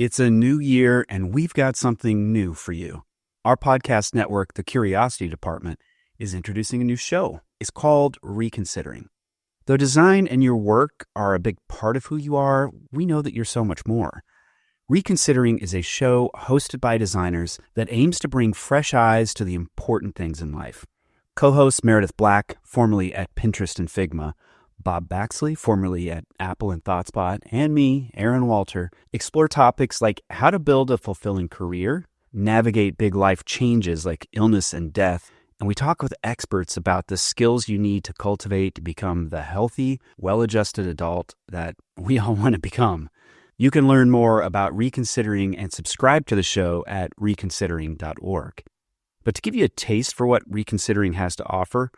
It's a new year, and we've got something new for you. Our podcast network, The Curiosity Department, is introducing a new show. It's called Reconsidering. Though design and your work are a big part of who you are, we know that you're so much more. Reconsidering is a show hosted by designers that aims to bring fresh eyes to the important things in life. Co-hosts Meredith Black, formerly at Pinterest and Figma, Bob Baxley, formerly at Apple and ThoughtSpot, and me, Aaron Walter, explore topics like how to build a fulfilling career, navigate big life changes like illness and death, and we talk with experts about the skills you need to cultivate to become the healthy, well-adjusted adult that we all want to become. You can learn more about Reconsidering and subscribe to the show at reconsidering.org. But to give you a taste for what Reconsidering has to offer,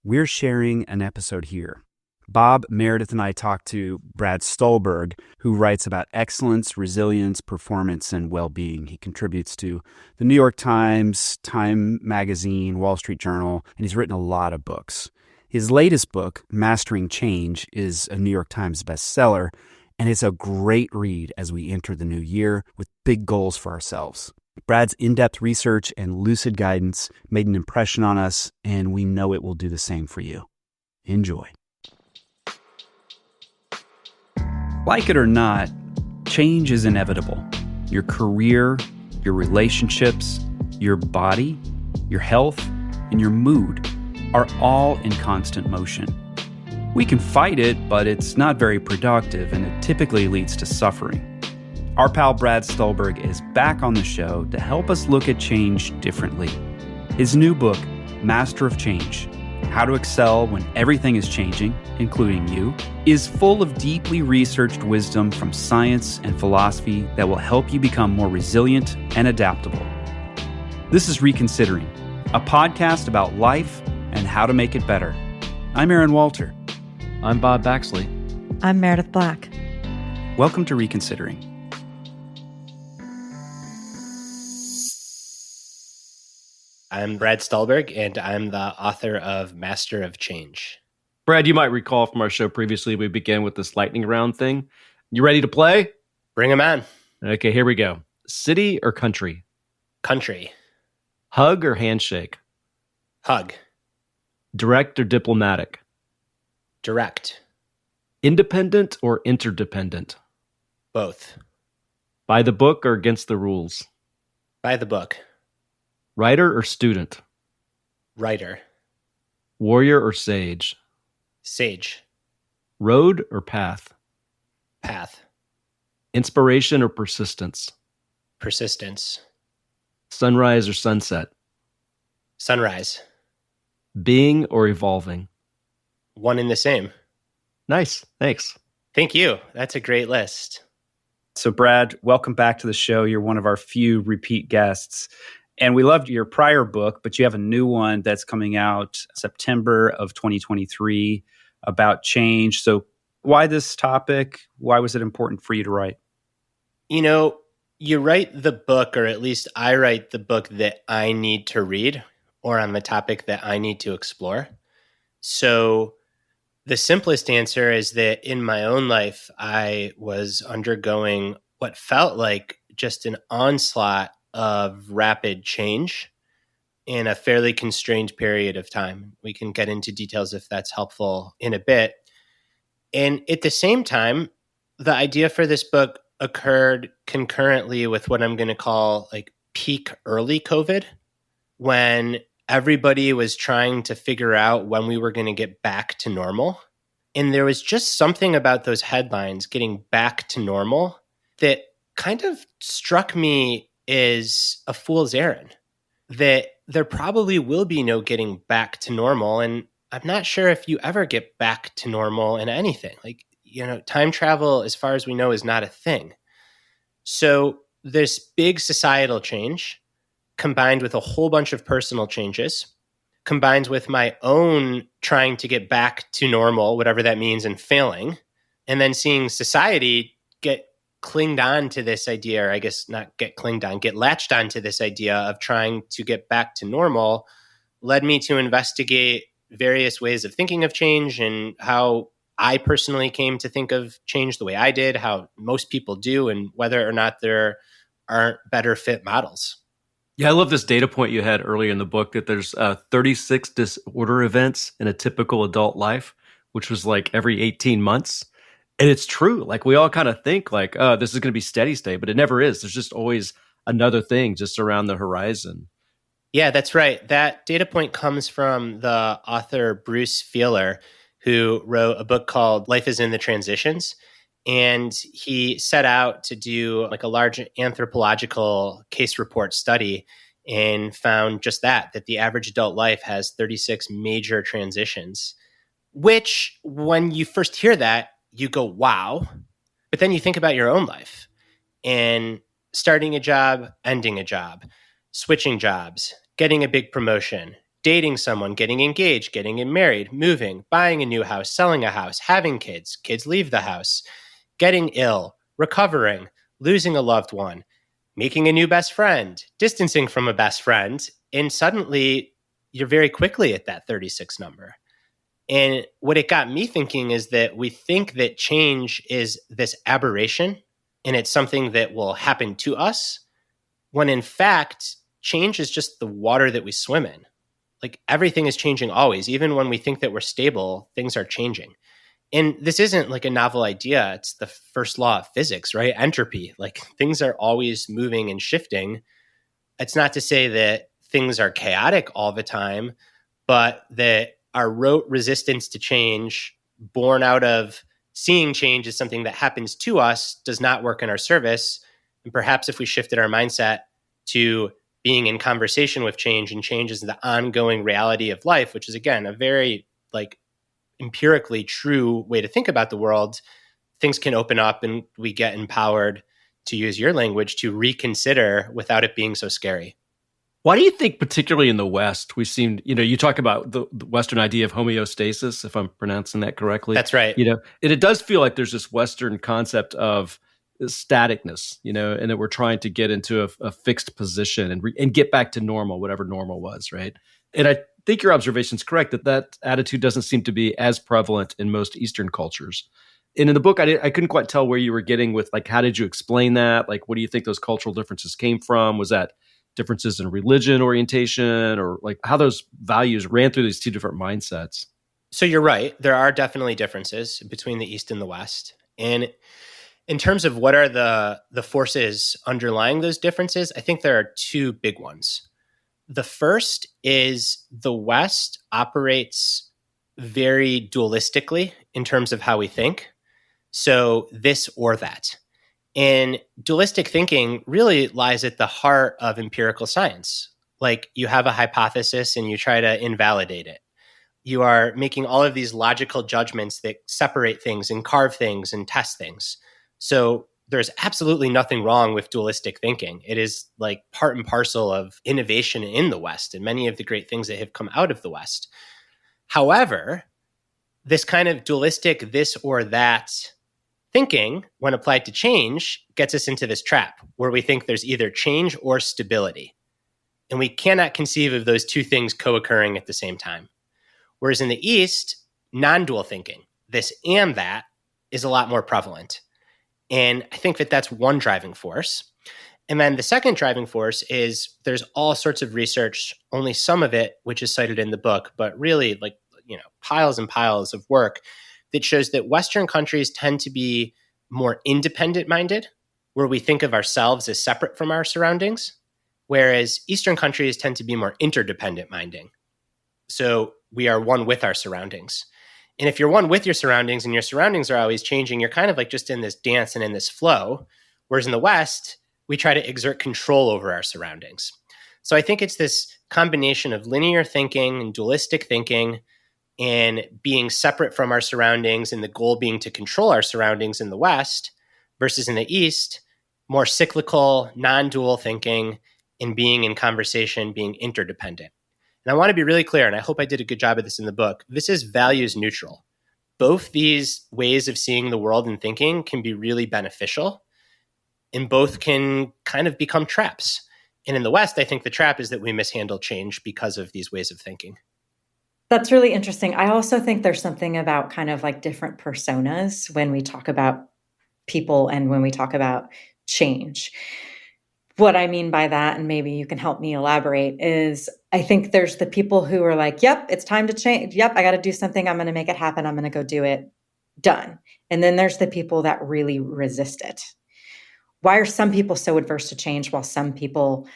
we're sharing an episode here. Bob, Meredith, and I talked to Brad Stulberg, who writes about excellence, resilience, performance, and well-being. He contributes to the New York Times, Time Magazine, Wall Street Journal, and he's written a lot of books. His latest book, Mastering Change, is a New York Times bestseller, and it's a great read as we enter the new year with big goals for ourselves. Brad's in-depth research and lucid guidance made an impression on us, and we know it will do the same for you. Enjoy. Like it or not, change is inevitable. Your career, your relationships, your body, your health, and your mood are all in constant motion. We can fight it, but it's not very productive, and it typically leads to suffering. Our pal Brad Stulberg is back on the show to help us look at change differently. His new book, Master of Change: How to Excel When Everything is Changing, Including You, is full of deeply researched wisdom from science and philosophy that will help you become more resilient and adaptable. This is Reconsidering, a podcast about life and how to make it better. I'm Aaron Walter. I'm Bob Baxley. I'm Meredith Black. Welcome to Reconsidering. I'm Brad Stulberg, and I'm the author of Master of Change. Brad, you might recall from our show previously, we began with this lightning round thing. You ready to play? Bring 'em on. Okay, here we go. City or country? Country. Hug or handshake? Hug. Direct or diplomatic? Direct. Independent or interdependent? Both. By the book or against the rules? By the book. Writer or student? Writer. Warrior or sage? Sage. Road or path? Path. Inspiration or persistence? Persistence. Sunrise or sunset? Sunrise. Being or evolving? One and the same. Nice, thanks. Thank you. That's a great list. So Brad, welcome back to the show. You're one of our few repeat guests. And we loved your prior book, but you have a new one that's coming out September of 2023 about change. So why this topic? Why was it important for you to write? You know, you write the book, or at least I write the book that I need to read, or on the topic that I need to explore. So the simplest answer is that in my own life, I was undergoing what felt like just an onslaught of rapid change in a fairly constrained period of time. We can get into details if that's helpful in a bit. And at the same time, the idea for this book occurred concurrently with what I'm going to call like peak early COVID, when everybody was trying to figure out when we were going to get back to normal. And there was just something about those headlines, getting back to normal, that kind of struck me is a fool's errand, that there probably will be no getting back to normal. And I'm not sure if you ever get back to normal in anything. Like, you know, time travel, as far as we know, is not a thing. So this big societal change combined with a whole bunch of personal changes, combined with my own trying to get back to normal, whatever that means, and failing, and then seeing society get clinged on to this idea, or I guess not get clinged on, get latched onto this idea of trying to get back to normal, led me to investigate various ways of thinking of change and how I personally came to think of change the way I did, how most people do, and whether or not there aren't better fit models. Yeah, I love this data point you had earlier in the book that there's 36 disorder events in a typical adult life, which was like every 18 months. And it's true. Like we all kind of think like, oh, this is going to be steady state, but it never is. There's just always another thing just around the horizon. Yeah, that's right. That data point comes from the author Bruce Feiler, who wrote a book called Life is in the Transitions. And he set out to do like a large anthropological case report study and found just that the average adult life has 36 major transitions, which when you first hear that, you go, wow. But then you think about your own life and starting a job, ending a job, switching jobs, getting a big promotion, dating someone, getting engaged, getting married, moving, buying a new house, selling a house, having kids, kids leave the house, getting ill, recovering, losing a loved one, making a new best friend, distancing from a best friend, and suddenly you're very quickly at that 36 number. And what it got me thinking is that we think that change is this aberration and it's something that will happen to us, when in fact, change is just the water that we swim in. Like everything is changing always. Even when we think that we're stable, things are changing. And this isn't like a novel idea. It's the first law of physics, right? Entropy. Like things are always moving and shifting. It's not to say that things are chaotic all the time, but that our rote resistance to change, born out of seeing change as something that happens to us, does not work in our service. And perhaps if we shifted our mindset to being in conversation with change, and change is the ongoing reality of life, which is again a very like empirically true way to think about the world, things can open up and we get empowered, to use your language, to reconsider without it being so scary. Why do you think, particularly in the West, we seem, you talk about the Western idea of homeostasis, if I'm pronouncing that correctly. That's right. And it does feel like there's this Western concept of staticness, and that we're trying to get into a fixed position and get back to normal, whatever normal was, right? And I think your observation is correct that attitude doesn't seem to be as prevalent in most Eastern cultures. And in the book, I couldn't quite tell where you were getting with, like, how did you explain that? Like, what do you think those cultural differences came from? Was that differences in religion orientation, or like how those values ran through these two different mindsets? So you're right. There are definitely differences between the East and the West. And in terms of what are the forces underlying those differences, I think there are two big ones. The first is the West operates very dualistically in terms of how we think. So this or that. And dualistic thinking really lies at the heart of empirical science. Like you have a hypothesis and you try to invalidate it. You are making all of these logical judgments that separate things and carve things and test things. So there's absolutely nothing wrong with dualistic thinking. It is like part and parcel of innovation in the West and many of the great things that have come out of the West. However, this kind of dualistic this or that thinking, when applied to change, gets us into this trap where we think there's either change or stability. And we cannot conceive of those two things co-occurring at the same time. Whereas in the East, non-dual thinking, this and that, is a lot more prevalent. And I think that that's one driving force. And then the second driving force is there's all sorts of research, only some of it, which is cited in the book, but really like, piles and piles of work that shows that Western countries tend to be more independent minded, where we think of ourselves as separate from our surroundings, whereas Eastern countries tend to be more interdependent minding. So we are one with our surroundings. And if you're one with your surroundings and your surroundings are always changing, you're kind of like just in this dance and in this flow. Whereas in the West, we try to exert control over our surroundings. So I think it's this combination of linear thinking and dualistic thinking and being separate from our surroundings, and the goal being to control our surroundings in the West, versus in the East, more cyclical, non-dual thinking and being in conversation, being interdependent. And I want to be really clear, and I hope I did a good job of this in the book, this is values neutral. Both these ways of seeing the world and thinking can be really beneficial, and both can kind of become traps. And in the West, I think the trap is that we mishandle change because of these ways of thinking. That's really interesting. I also think there's something about kind of like different personas when we talk about people and when we talk about change. What I mean by that, and maybe you can help me elaborate, is I think there's the people who are like, yep, it's time to change. Yep, I got to do something. I'm going to make it happen. I'm going to go do it. Done. And then there's the people that really resist it. Why are some people so adverse to change while some people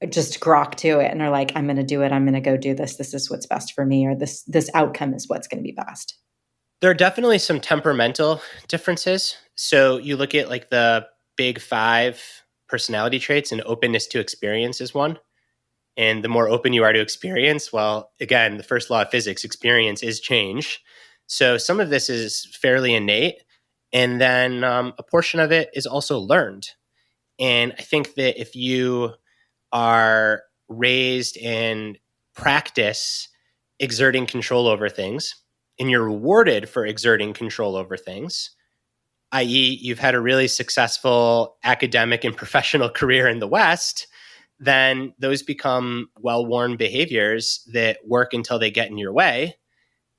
just grok to it and are like, I'm going to do it. I'm going to go do this. This is what's best for me, or this outcome is what's going to be best. There are definitely some temperamental differences. So you look at like the big 5 personality traits, and openness to experience is one. And the more open you are to experience, well, again, the first law of physics, experience is change. So some of this is fairly innate. And then a portion of it is also learned. And I think that if you are raised and practice exerting control over things, and you're rewarded for exerting control over things, i.e., you've had a really successful academic and professional career in the West, then those become well-worn behaviors that work until they get in your way.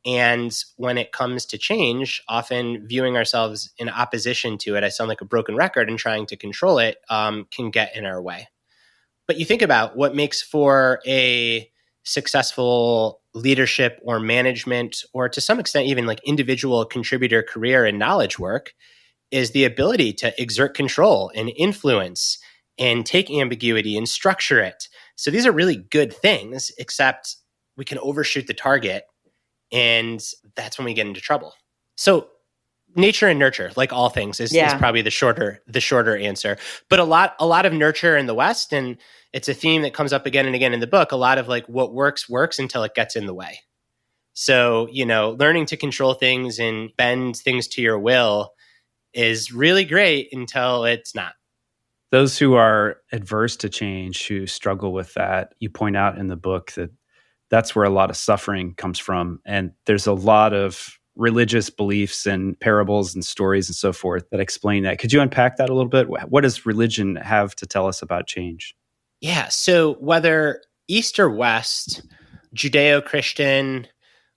And when it comes to change, often viewing ourselves in opposition to it, I sound like a broken record, and trying to control it can get in our way. But you think about what makes for a successful leadership or management, or to some extent even like individual contributor career and knowledge work, is the ability to exert control and influence and take ambiguity and structure it. So these are really good things, except we can overshoot the target, and that's when we get into trouble. So nature and nurture, like all things, is probably the shorter answer. But a lot of nurture in the West, and it's a theme that comes up again and again in the book. A lot of like what works until it gets in the way. So, learning to control things and bend things to your will is really great until it's not. Those who are adverse to change, who struggle with that, you point out in the book that that's where a lot of suffering comes from. And there's a lot of religious beliefs and parables and stories and so forth that explain that. Could you unpack that a little bit? What does religion have to tell us about change? Yeah. So whether East or West, Judeo-Christian,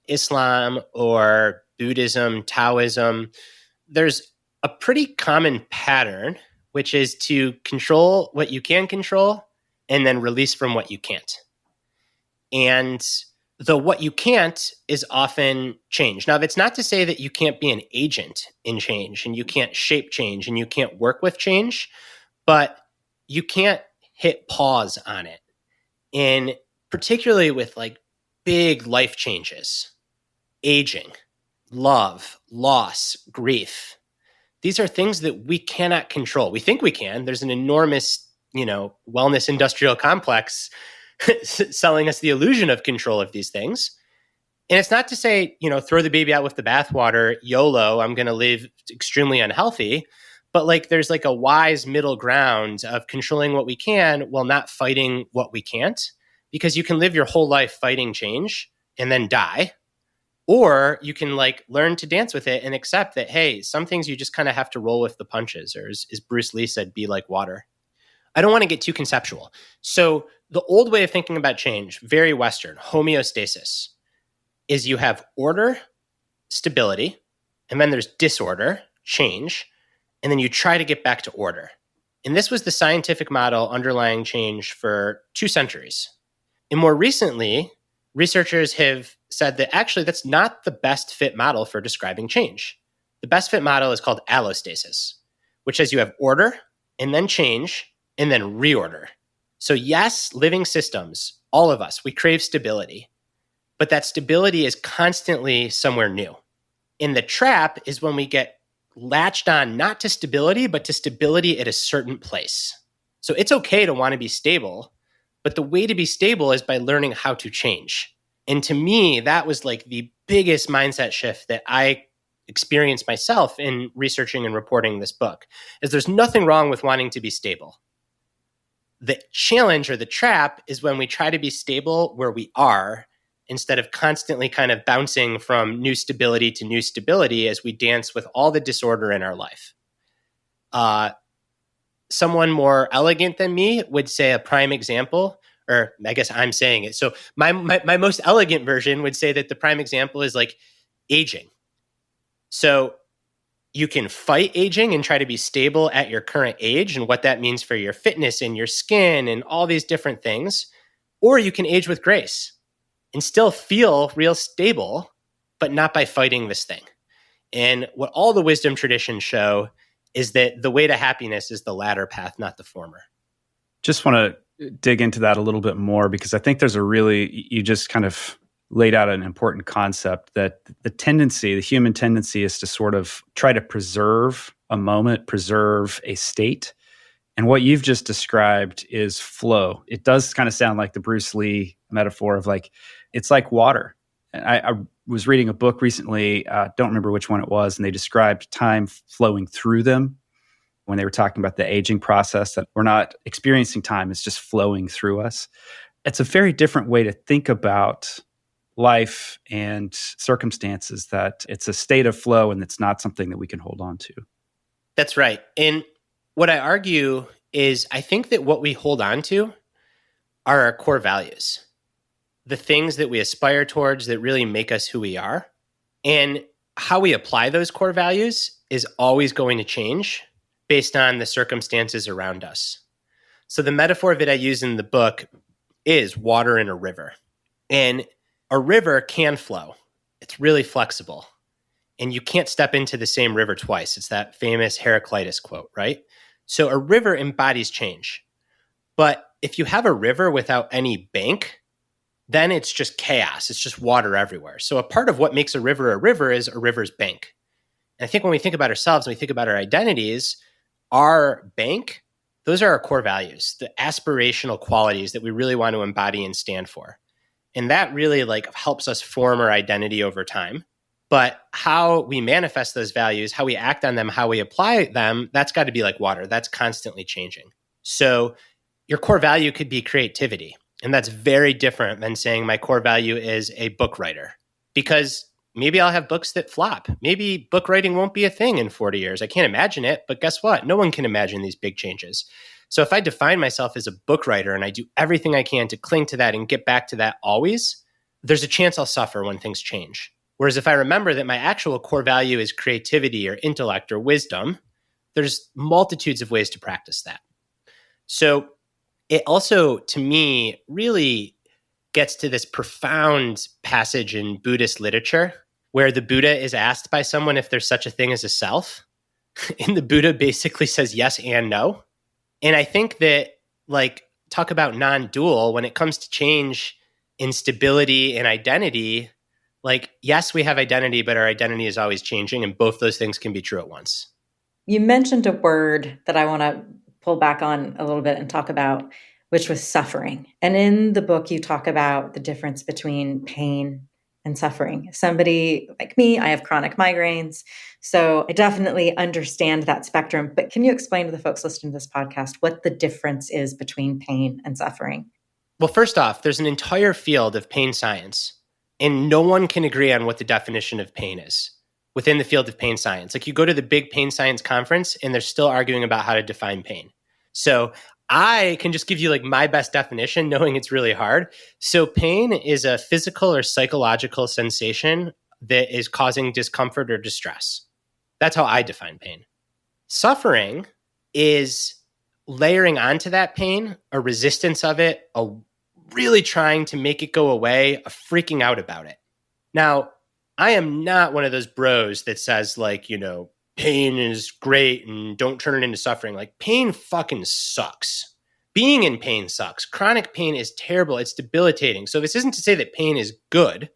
Islam, or Buddhism, Taoism, there's a pretty common pattern, which is to control what you can control and then release from what you can't. And the what you can't is often change. Now, that's not to say that you can't be an agent in change and you can't shape change and you can't work with change, but you can't hit pause on it. And particularly with like big life changes, aging, love, loss, grief. These are things that we cannot control. We think we can. There's an enormous, wellness industrial complex selling us the illusion of control of these things. And it's not to say, throw the baby out with the bathwater, YOLO, I'm going to live extremely unhealthy. But like, there's like a wise middle ground of controlling what we can while not fighting what we can't, because you can live your whole life fighting change and then die. Or you can like learn to dance with it and accept that, hey, some things you just kind of have to roll with the punches, or as Bruce Lee said, be like water. I don't want to get too conceptual. So the old way of thinking about change, very Western, homeostasis, is you have order, stability, and then there's disorder, change, and then you try to get back to order. And this was the scientific model underlying change for 2 centuries. And more recently, researchers have said that actually that's not the best fit model for describing change. The best fit model is called allostasis, which says you have order and then change and then reorder. So yes, living systems, all of us, we crave stability, but that stability is constantly somewhere new. And the trap is when we get latched on not to stability, but to stability at a certain place. So it's okay to want to be stable, but the way to be stable is by learning how to change. And to me, that was like the biggest mindset shift that I experienced myself in researching and reporting this book, is there's nothing wrong with wanting to be stable. The challenge or the trap is when we try to be stable where we are, instead of constantly kind of bouncing from new stability to new stability as we dance with all the disorder in our life. Someone more elegant than me would say a prime example or I guess I'm saying it. So my most elegant version would say that the prime example is like aging. So you can fight aging and try to be stable at your current age and what that means for your fitness and your skin and all these different things. Or you can age with grace and still feel real stable, but not by fighting this thing. And what all the wisdom traditions show is that the way to happiness is the latter path, not the former. Just want to dig into that a little bit more, because I think there's you just kind of laid out an important concept that the human tendency is to sort of try to preserve a moment, preserve a state. And what you've just described is flow. It does kind of sound like the Bruce Lee metaphor of like, it's like water. I was reading a book recently, don't remember which one it was, and they described time flowing through them when they were talking about the aging process, that we're not experiencing time, it's just flowing through us. It's a very different way to think about life and circumstances, that it's a state of flow and it's not something that we can hold on to. That's right. And what I argue is I think that what we hold on to are our core values, the things that we aspire towards that really make us who we are. And how we apply those core values is always going to change based on the circumstances around us. So the metaphor that I use in the book is water in a river. And a river can flow. It's really flexible. And you can't step into the same river twice. It's that famous Heraclitus quote, right? So a river embodies change. But if you have a river without any bank, then it's just chaos. It's just water everywhere. So a part of what makes a river is a river's bank. And I think when we think about ourselves, when we think about our identities, our bank, those are our core values, the aspirational qualities that we really want to embody and stand for. And that really like helps us form our identity over time. But how we manifest those values, how we act on them, how we apply them, that's got to be like water. That's constantly changing. So your core value could be creativity. And that's very different than saying my core value is a book writer, because maybe I'll have books that flop. Maybe book writing won't be a thing in 40 years. I can't imagine it, but guess what? No one can imagine these big changes. So if I define myself as a book writer and I do everything I can to cling to that and get back to that always, there's a chance I'll suffer when things change. Whereas if I remember that my actual core value is creativity or intellect or wisdom, there's multitudes of ways to practice that. So it also, to me, really gets to this profound passage in Buddhist literature where the Buddha is asked by someone if there's such a thing as a self. And the Buddha basically says yes and no. And I think that, like, talk about non-dual, when it comes to change, instability, and identity, like, yes, we have identity, but our identity is always changing, and both those things can be true at once. You mentioned a word that I want to pull back on a little bit and talk about, which was suffering. And in the book, you talk about the difference between pain and suffering. Somebody like me, I have chronic migraines, so I definitely understand that spectrum. But can you explain to the folks listening to this podcast what the difference is between pain and suffering? Well, first off, there's an entire field of pain science, and no one can agree on what the definition of pain is within the field of pain science. Like, you go to the big pain science conference and they're still arguing about how to define pain. So I can just give you like my best definition, knowing it's really hard. So pain is a physical or psychological sensation that is causing discomfort or distress. That's how I define pain. Suffering is layering onto that pain, a resistance of it, a really trying to make it go away, a freaking out about it. Now, I am not one of those bros that says like, you know, pain is great and don't turn it into suffering. Like, pain fucking sucks. Being in pain sucks. Chronic pain is terrible. It's debilitating. So this isn't to say that pain is good.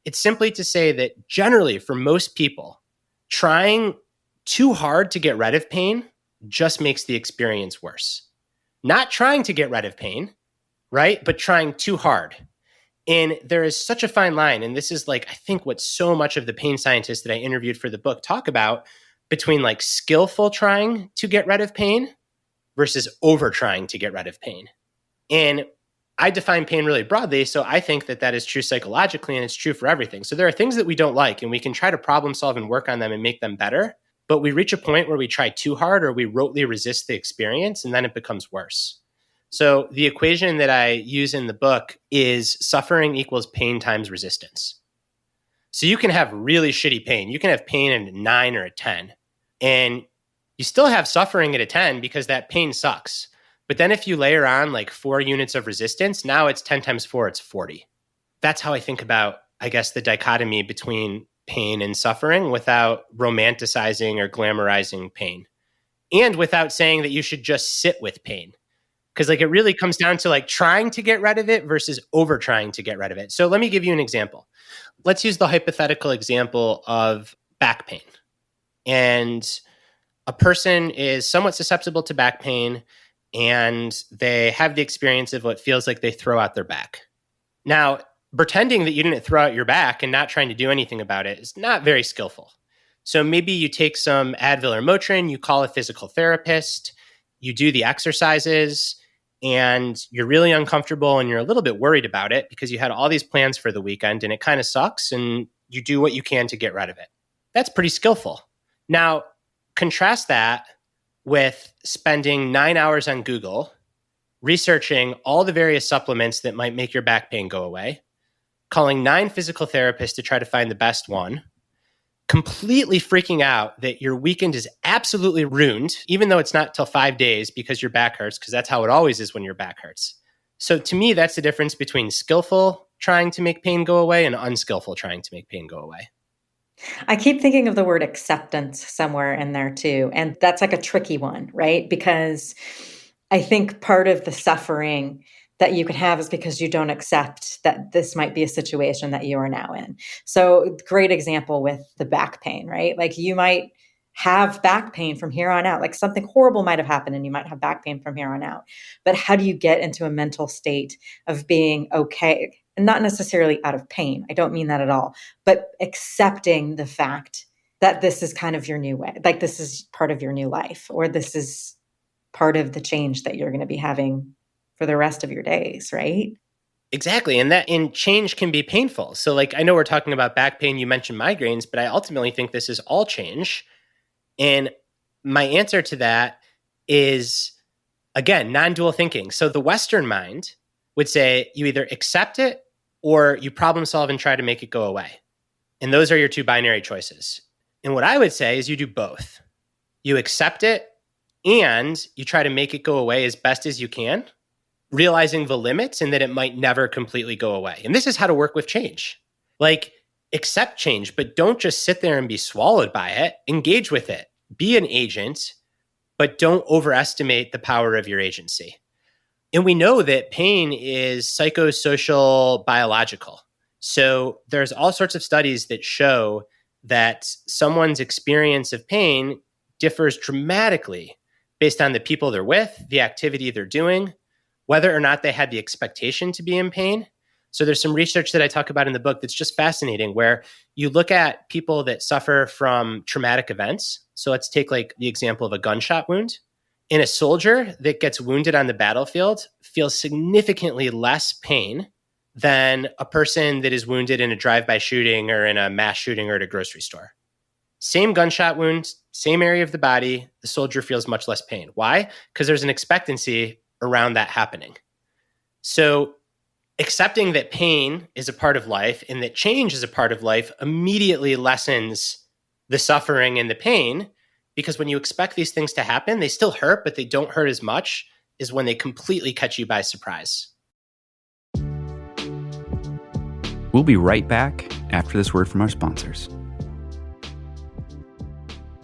It's simply to say that generally for most people, trying too hard to get rid of pain just makes the experience worse. Not trying to get rid of pain, right? But trying too hard. And there is such a fine line. And this is like, I think what so much of the pain scientists that I interviewed for the book talk about, between like skillful trying to get rid of pain versus over trying to get rid of pain. And I define pain really broadly. So I think that that is true psychologically, and it's true for everything. So there are things that we don't like, and we can try to problem solve and work on them and make them better. But we reach a point where we try too hard or we rotely resist the experience, and then it becomes worse. So the equation that I use in the book is suffering equals pain times resistance. So you can have really shitty pain. You can have pain at a 9 or a 10, and you still have suffering at a 10 because that pain sucks. But then if you layer on like 4 units of resistance, now it's 10 times 4, it's 40. That's how I think about, I guess, the dichotomy between pain and suffering without romanticizing or glamorizing pain, and without saying that you should just sit with pain. Because like it really comes down to like trying to get rid of it versus over trying to get rid of it. So let me give you an example. Let's use the hypothetical example of back pain. And a person is somewhat susceptible to back pain, and they have the experience of what feels like they throw out their back. Now, pretending that you didn't throw out your back and not trying to do anything about it is not very skillful. So maybe you take some Advil or Motrin, you call a physical therapist, you do the exercises, and you're really uncomfortable and you're a little bit worried about it because you had all these plans for the weekend and it kind of sucks, and you do what you can to get rid of it. That's pretty skillful. Now, contrast that with spending 9 hours on Google, researching all the various supplements that might make your back pain go away, calling 9 physical therapists to try to find the best one, completely freaking out that your weekend is absolutely ruined, even though it's not till 5 days because your back hurts, because that's how it always is when your back hurts. So to me, that's the difference between skillful trying to make pain go away and unskillful trying to make pain go away. I keep thinking of the word acceptance somewhere in there too. And that's like a tricky one, right? Because I think part of the suffering that you can have is because you don't accept that this might be a situation that you are now in. So great example with the back pain, right? Like you might have back pain from here on out, like something horrible might have happened and you might have back pain from here on out. But how do you get into a mental state of being okay? And not necessarily out of pain. I don't mean that at all, but accepting the fact that this is kind of your new way, like this is part of your new life, or this is part of the change that you're going to be having for the rest of your days, right? Exactly. And change can be painful. So like, I know we're talking about back pain, you mentioned migraines, but I ultimately think this is all change. And my answer to that is, again, non-dual thinking. So the Western mind would say you either accept it or you problem solve and try to make it go away. And those are your 2 binary choices. And what I would say is you do both. You accept it and you try to make it go away as best as you can, realizing the limits and that it might never completely go away. And this is how to work with change. Like, accept change, but don't just sit there and be swallowed by it. Engage with it. Be an agent, but don't overestimate the power of your agency. And we know that pain is psychosocial biological. So there's all sorts of studies that show that someone's experience of pain differs dramatically based on the people they're with, the activity they're doing, whether or not they had the expectation to be in pain. So there's some research that I talk about in the book that's just fascinating, where you look at people that suffer from traumatic events. So let's take like the example of a gunshot wound. And a soldier that gets wounded on the battlefield feels significantly less pain than a person that is wounded in a drive-by shooting or in a mass shooting or at a grocery store. Same gunshot wound, same area of the body, the soldier feels much less pain. Why? Because there's an expectancy around that happening. So accepting that pain is a part of life and that change is a part of life immediately lessens the suffering and the pain, because when you expect these things to happen, they still hurt, but they don't hurt as much as when they completely catch you by surprise. We'll be right back after this word from our sponsors.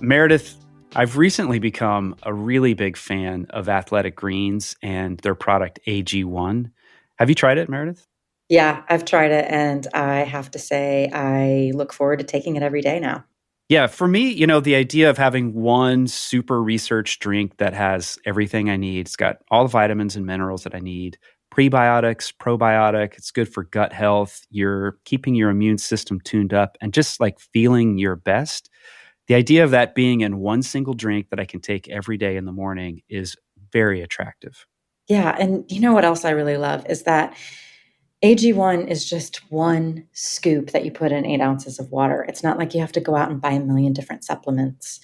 Meredith, I've recently become a really big fan of Athletic Greens and their product AG1. Have you tried it, Meredith? Yeah, I've tried it, and I have to say I look forward to taking it every day now. Yeah, for me, the idea of having one super research drink that has everything I need, it's got all the vitamins and minerals that I need, prebiotics, probiotic, it's good for gut health, you're keeping your immune system tuned up and just like feeling your best. The idea of that being in one single drink that I can take every day in the morning is very attractive. Yeah, and you know what else I really love is that AG1 is just one scoop that you put in 8 ounces of water. It's not like you have to go out and buy a million different supplements.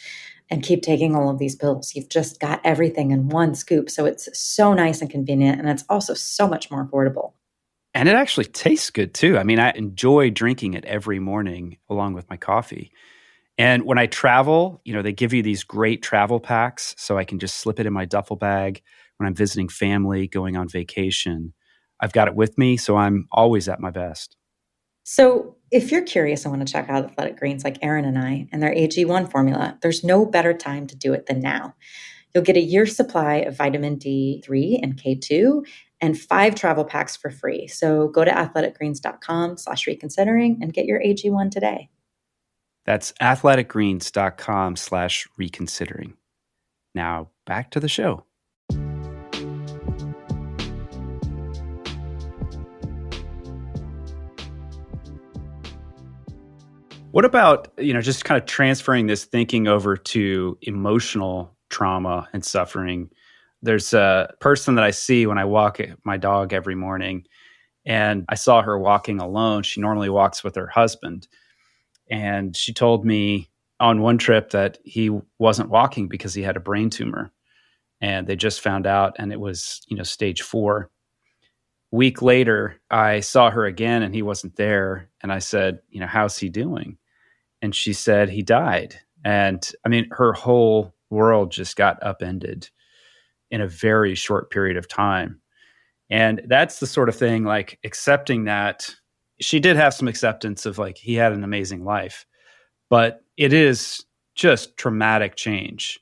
and keep taking all of these pills. You've just got everything in one scoop. So it's so nice and convenient. And it's also so much more affordable. And it actually tastes good too. I mean, I enjoy drinking it every morning along with my coffee. And when I travel, they give you these great travel packs so I can just slip it in my duffel bag when I'm visiting family, going on vacation. I've got it with me, so I'm always at my best. So if you're curious and want to check out Athletic Greens like Aaron and I and their AG1 formula, there's no better time to do it than now. You'll get a year's supply of vitamin D3 and K2 and 5 travel packs for free. So go to athleticgreens.com/reconsidering and get your AG1 today. That's athleticgreens.com/reconsidering. Now back to the show. What about, just kind of transferring this thinking over to emotional trauma and suffering? There's a person that I see when I walk my dog every morning, and I saw her walking alone. She normally walks with her husband. And she told me on one trip that he wasn't walking because he had a brain tumor. And they just found out, and it was, stage 4. Week later, I saw her again and he wasn't there. And I said, how's he doing? And she said he died. And I mean, her whole world just got upended in a very short period of time. And that's the sort of thing, like accepting that she did have some acceptance of like, he had an amazing life, but it is just traumatic change.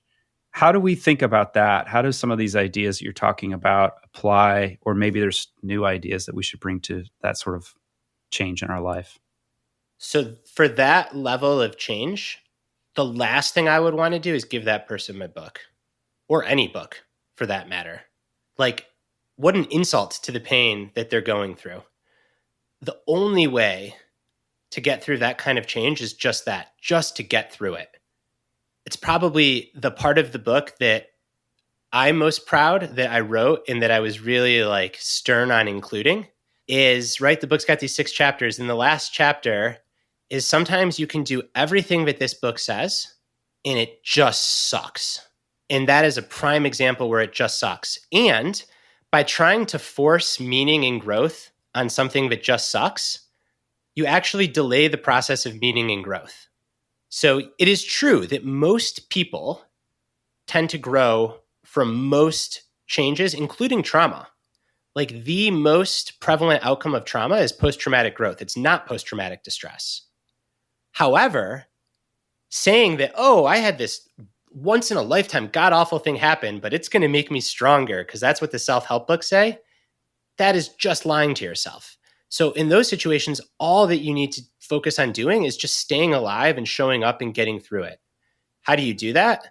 How do we think about that? How do some of these ideas that you're talking about apply? Or maybe there's new ideas that we should bring to that sort of change in our life? So for that level of change, the last thing I would want to do is give that person my book, or any book for that matter. Like, what an insult to the pain that they're going through. The only way to get through that kind of change is just that, just to get through it. It's probably the part of the book that I'm most proud that I wrote and that I was really like stern on including is, right, the book's got these 6 chapters, and the last chapter is sometimes you can do everything that this book says and it just sucks. And that is a prime example where it just sucks. And by trying to force meaning and growth on something that just sucks, you actually delay the process of meaning and growth. So it is true that most people tend to grow from most changes, including trauma. Like, the most prevalent outcome of trauma is post-traumatic growth. It's not post-traumatic distress. However, saying that, I had this once in a lifetime god-awful thing happen, but it's going to make me stronger because that's what the self-help books say, that is just lying to yourself. So in those situations, all that you need to focus on doing is just staying alive and showing up and getting through it. How do you do that?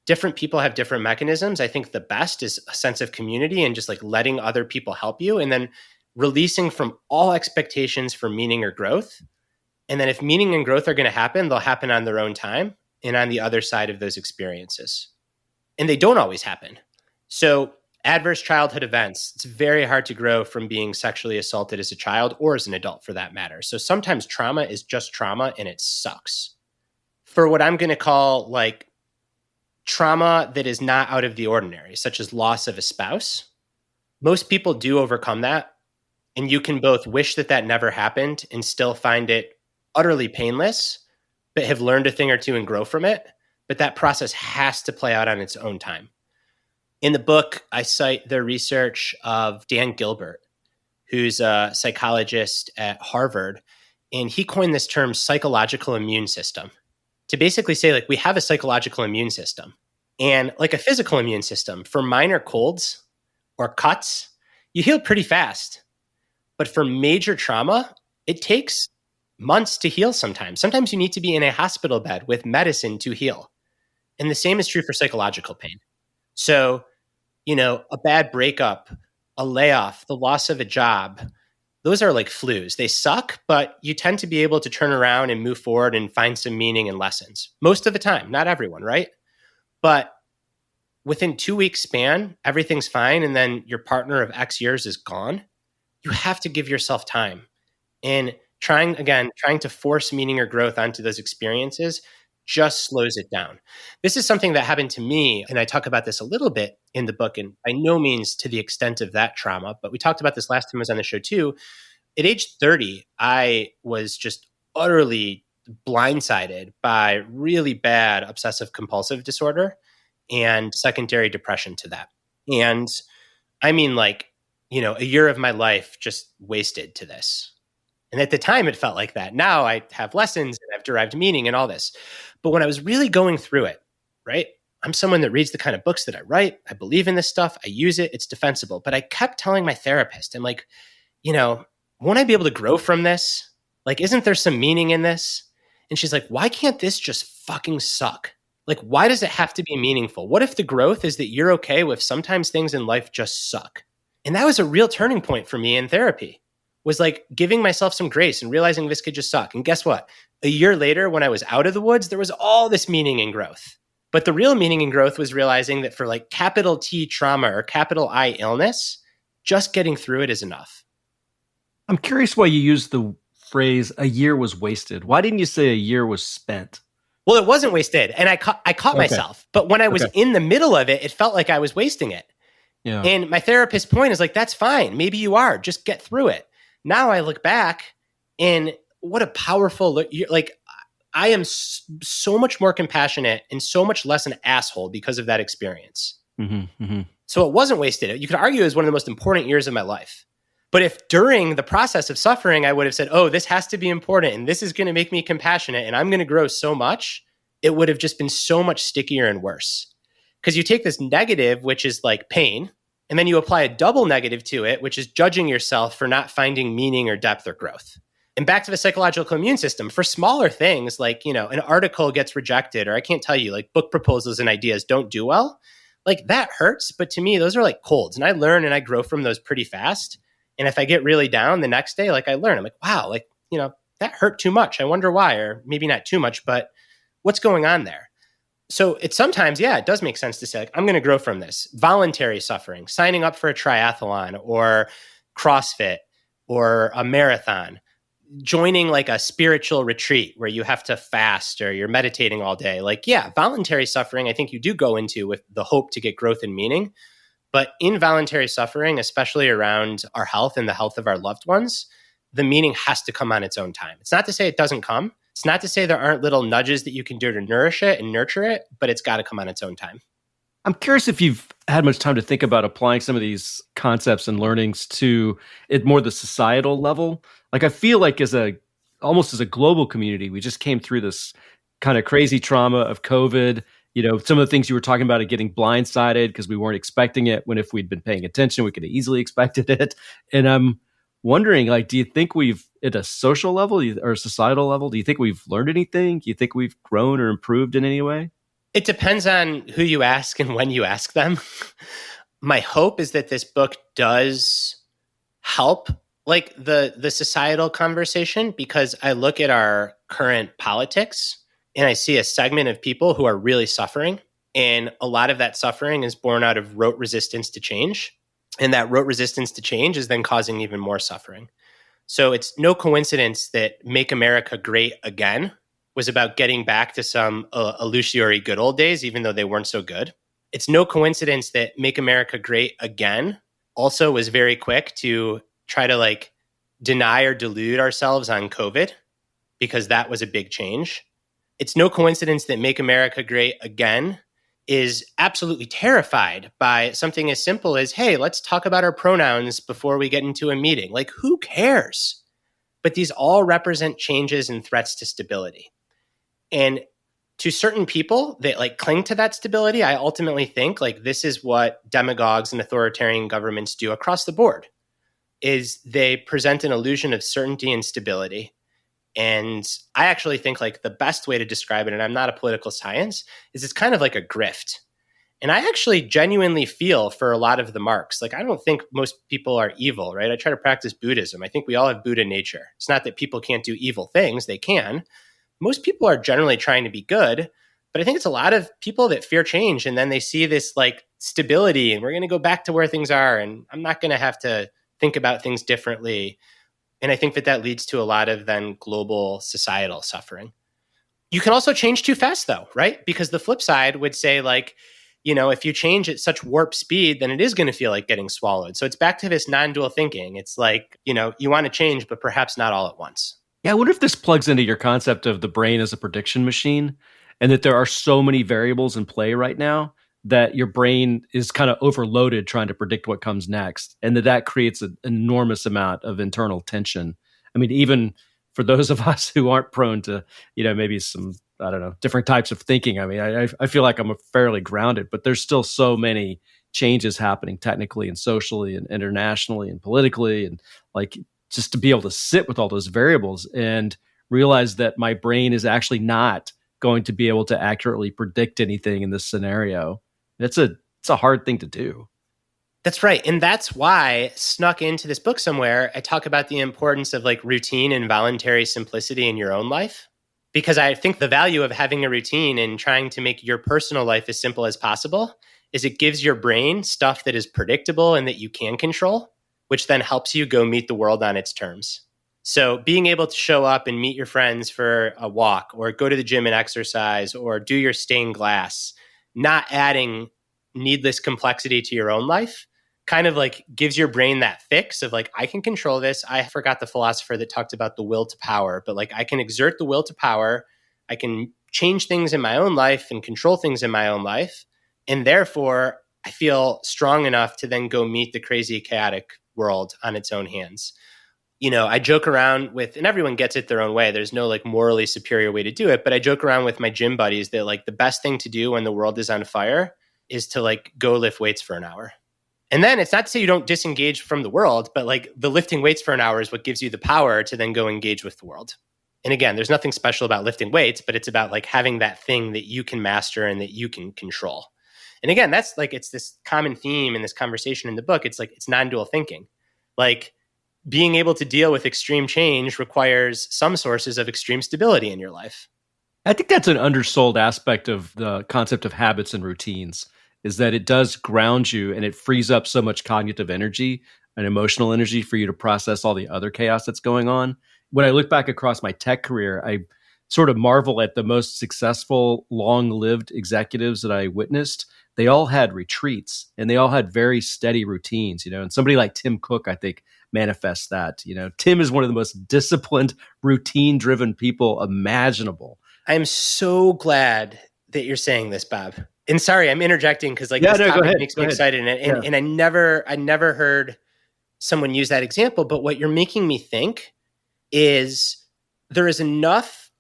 Different people have different mechanisms. I think the best is a sense of community and just like letting other people help you, and then releasing from all expectations for meaning or growth. And then if meaning and growth are going to happen, they'll happen on their own time and on the other side of those experiences. And they don't always happen. So adverse childhood events, it's very hard to grow from being sexually assaulted as a child or as an adult for that matter. So sometimes trauma is just trauma and it sucks. For what I'm going to call like trauma that is not out of the ordinary, such as loss of a spouse, most people do overcome that. And you can both wish that that never happened and still find it utterly painless, but have learned a thing or two and grow from it. But that process has to play out on its own time. In the book, I cite the research of Dan Gilbert, who's a psychologist at Harvard. And he coined this term psychological immune system to basically say, like, we have a psychological immune system. And like a physical immune system, for minor colds or cuts, you heal pretty fast. But for major trauma, it takes months to heal sometimes. Sometimes you need to be in a hospital bed with medicine to heal. And the same is true for psychological pain. So, a bad breakup, a layoff, the loss of a job, those are like flus. They suck, but you tend to be able to turn around and move forward and find some meaning and lessons. Most of the time, not everyone, right? But within 2 weeks span, everything's fine. And then your partner of X years is gone. You have to give yourself time. And trying to force meaning or growth onto those experiences just slows it down. This is something that happened to me, and I talk about this a little bit in the book, and by no means to the extent of that trauma, but we talked about this last time I was on the show too. At age 30, I was just utterly blindsided by really bad obsessive compulsive disorder and secondary depression to that. And I mean, like, a year of my life just wasted to this. And at the time, it felt like that. Now I have lessons and I've derived meaning and all this. But when I was really going through it, right, I'm someone that reads the kind of books that I write. I believe in this stuff. I use it. It's defensible. But I kept telling my therapist, I'm like, won't I be able to grow from this? Like, isn't there some meaning in this? And she's like, why can't this just fucking suck? Like, why does it have to be meaningful? What if the growth is that you're okay with sometimes things in life just suck? And that was a real turning point for me in therapy, was like giving myself some grace and realizing this could just suck. And guess what? A year later, when I was out of the woods, there was all this meaning in growth. But the real meaning in growth was realizing that for like capital T trauma or capital I illness, just getting through it is enough. I'm curious why you used the phrase "a year was wasted." Why didn't you say a year was spent? Well, it wasn't wasted. And I caught myself. But when I was in the middle of it, it felt like I was wasting it. Yeah. And my therapist's point is like, that's fine. Maybe you are. Just get through it. Now I look back and what a powerful look. Like, I am so much more compassionate and so much less an asshole because of that experience. Mm-hmm, mm-hmm. So it wasn't wasted. You could argue it was one of the most important years of my life. But if during the process of suffering, I would have said, oh, this has to be important and this is going to make me compassionate and I'm going to grow so much, it would have just been so much stickier and worse. Because you take this negative, which is like pain, and then you apply a double negative to it, which is judging yourself for not finding meaning or depth or growth. And back to the psychological immune system, for smaller things like, an article gets rejected, or I can't tell you, like book proposals and ideas don't do well, like that hurts. But to me, those are like colds. And I learn and I grow from those pretty fast. And if I get really down the next day, like I learn, I'm like, wow, like, that hurt too much. I wonder why, or maybe not too much, but what's going on there? So it's sometimes, it does make sense to say, like, I'm going to grow from this. Voluntary suffering, signing up for a triathlon or CrossFit or a marathon, joining like a spiritual retreat where you have to fast or you're meditating all day. Like, voluntary suffering, I think you do go into with the hope to get growth and meaning. But involuntary suffering, especially around our health and the health of our loved ones, the meaning has to come on its own time. It's not to say it doesn't come. It's not to say there aren't little nudges that you can do to nourish it and nurture it, but it's got to come on its own time. I'm curious if you've had much time to think about applying some of these concepts and learnings to it more the societal level. Like, I feel like almost as a global community, we just came through this kind of crazy trauma of COVID. Some of the things you were talking about, getting blindsided because we weren't expecting it, when if we'd been paying attention, we could have easily expected it. And I'm wondering, like, do you think we've, at a social level or a societal level, do you think we've learned anything? Do you think we've grown or improved in any way? It depends on who you ask and when you ask them. My hope is that this book does help like the societal conversation, because I look at our current politics and I see a segment of people who are really suffering. And a lot of that suffering is born out of rote resistance to change. And that rote resistance to change is then causing even more suffering. So it's no coincidence that Make America Great Again was about getting back to some illusory good old days, even though they weren't so good. It's no coincidence that Make America Great Again also was very quick to try to like deny or delude ourselves on COVID, because that was a big change. It's no coincidence that Make America Great Again is absolutely terrified by something as simple as, hey, let's talk about our pronouns before we get into a meeting. Like, who cares? But these all represent changes and threats to stability. And to certain people that like cling to that stability, I ultimately think like this is what demagogues and authoritarian governments do across the board, is they present an illusion of certainty and stability. And I actually think like the best way to describe it, and I'm not a political science, is it's kind of like a grift. And I actually genuinely feel for a lot of the marks. Like, I don't think most people are evil, right? I try to practice Buddhism. I think we all have Buddha nature. It's not that people can't do evil things. They can. Most people are generally trying to be good. But I think it's a lot of people that fear change. And then they see this like stability and we're going to go back to where things are. And I'm not going to have to think about things differently. And I think that leads to a lot of then global societal suffering. You can also change too fast though, right? Because the flip side would say like, if you change at such warp speed, then it is going to feel like getting swallowed. So it's back to this non-dual thinking. It's like, you want to change, but perhaps not all at once. Yeah, I wonder if this plugs into your concept of the brain as a prediction machine, and that there are so many variables in play right now that your brain is kind of overloaded trying to predict what comes next, and that creates an enormous amount of internal tension. I mean, even for those of us who aren't prone to, maybe some, I don't know, different types of thinking. I mean, I feel like I'm fairly grounded, but there's still so many changes happening technically and socially and internationally and politically, and like just to be able to sit with all those variables and realize that my brain is actually not going to be able to accurately predict anything in this scenario. It's a hard thing to do. That's right. And that's why, snuck into this book somewhere, I talk about the importance of like routine and voluntary simplicity in your own life. Because I think the value of having a routine and trying to make your personal life as simple as possible is it gives your brain stuff that is predictable and that you can control, which then helps you go meet the world on its terms. So being able to show up and meet your friends for a walk or go to the gym and exercise or do your stained glass, not adding needless complexity to your own life, kind of like gives your brain that fix of like, I can control this. I forgot the philosopher that talked about the will to power, but like I can exert the will to power. I can change things in my own life and control things in my own life. And therefore, I feel strong enough to then go meet the crazy, chaotic world on its own hands. I joke around with, and everyone gets it their own way. There's no like morally superior way to do it. But I joke around with my gym buddies that like the best thing to do when the world is on fire is to like go lift weights for an hour. And then it's not to say you don't disengage from the world, but like the lifting weights for an hour is what gives you the power to then go engage with the world. And again, there's nothing special about lifting weights, but it's about like having that thing that you can master and that you can control. And again, that's like, it's this common theme in this conversation in the book. It's like, it's non-dual thinking. Like being able to deal with extreme change requires some sources of extreme stability in your life. I think that's an undersold aspect of the concept of habits and routines, is that it does ground you and it frees up so much cognitive energy and emotional energy for you to process all the other chaos that's going on. When I look back across my tech career, I sort of marvel at the most successful, long-lived executives that I witnessed. They all had retreats and they all had very steady routines, and somebody like Tim Cook, I think, manifests that. Tim is one of the most disciplined, routine-driven people imaginable. I'm so glad that you're saying this, Bob. And sorry, I'm interjecting because this topic makes me excited. And I never heard someone use that example. But what you're making me think is there is enough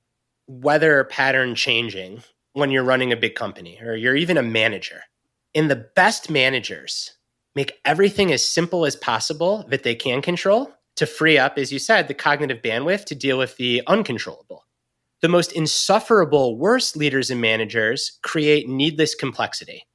weather pattern changing when you're running a big company or you're even a manager. And the best managers make everything as simple as possible that they can control to free up, as you said, the cognitive bandwidth to deal with the uncontrollable. The most insufferable, worst leaders and managers create needless complexity.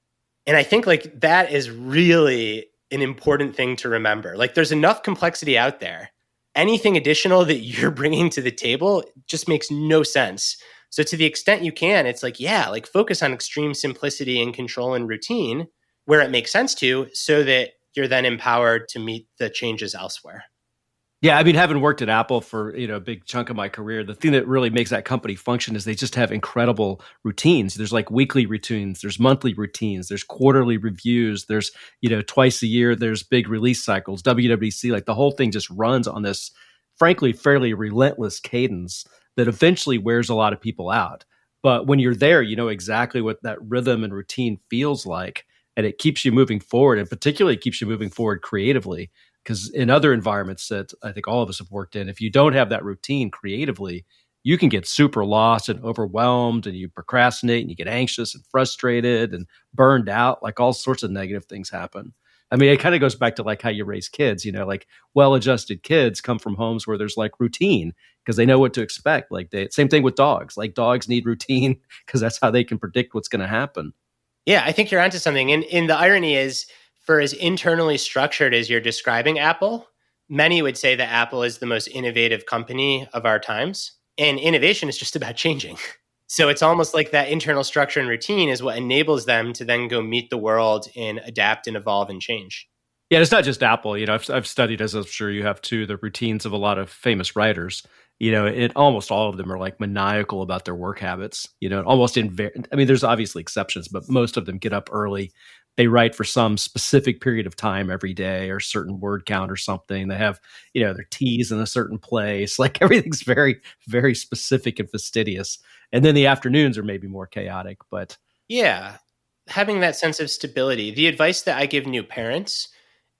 And I think like that is really an important thing to remember. Like there's enough complexity out there. Anything additional that you're bringing to the table just makes no sense. So to the extent you can, it's like, like focus on extreme simplicity and control and routine where it makes sense to, so that you're then empowered to meet the changes elsewhere. Yeah, I mean, having worked at Apple for a big chunk of my career, the thing that really makes that company function is they just have incredible routines. There's like weekly routines, there's monthly routines, there's quarterly reviews, there's twice a year, there's big release cycles, WWDC. Like the whole thing just runs on this, frankly, fairly relentless cadence that eventually wears a lot of people out. But when you're there, you know exactly what that rhythm and routine feels like, and it keeps you moving forward, and particularly keeps you moving forward creatively. Because in other environments that I think all of us have worked in, if you don't have that routine creatively, you can get super lost and overwhelmed, and you procrastinate and you get anxious and frustrated and burned out. Like all sorts of negative things happen. I mean, it kind of goes back to like how you raise kids, like well-adjusted kids come from homes where there's like routine because they know what to expect. Like same thing with dogs. Like dogs need routine because that's how they can predict what's going to happen. Yeah, I think you're onto something. And the irony is, for as internally structured as you're describing Apple, many would say that Apple is the most innovative company of our times. And innovation is just about changing. So it's almost like that internal structure and routine is what enables them to then go meet the world and adapt and evolve and change. Yeah, it's not just Apple. I've studied, as I'm sure you have too, the routines of a lot of famous writers. Almost all of them are like maniacal about their work habits, almost there's obviously exceptions, but most of them get up early. They write for some specific period of time every day or certain word count or something. They have, their teas in a certain place. Like everything's very, very specific and fastidious. And then the afternoons are maybe more chaotic, but yeah, having that sense of stability. The advice that I give new parents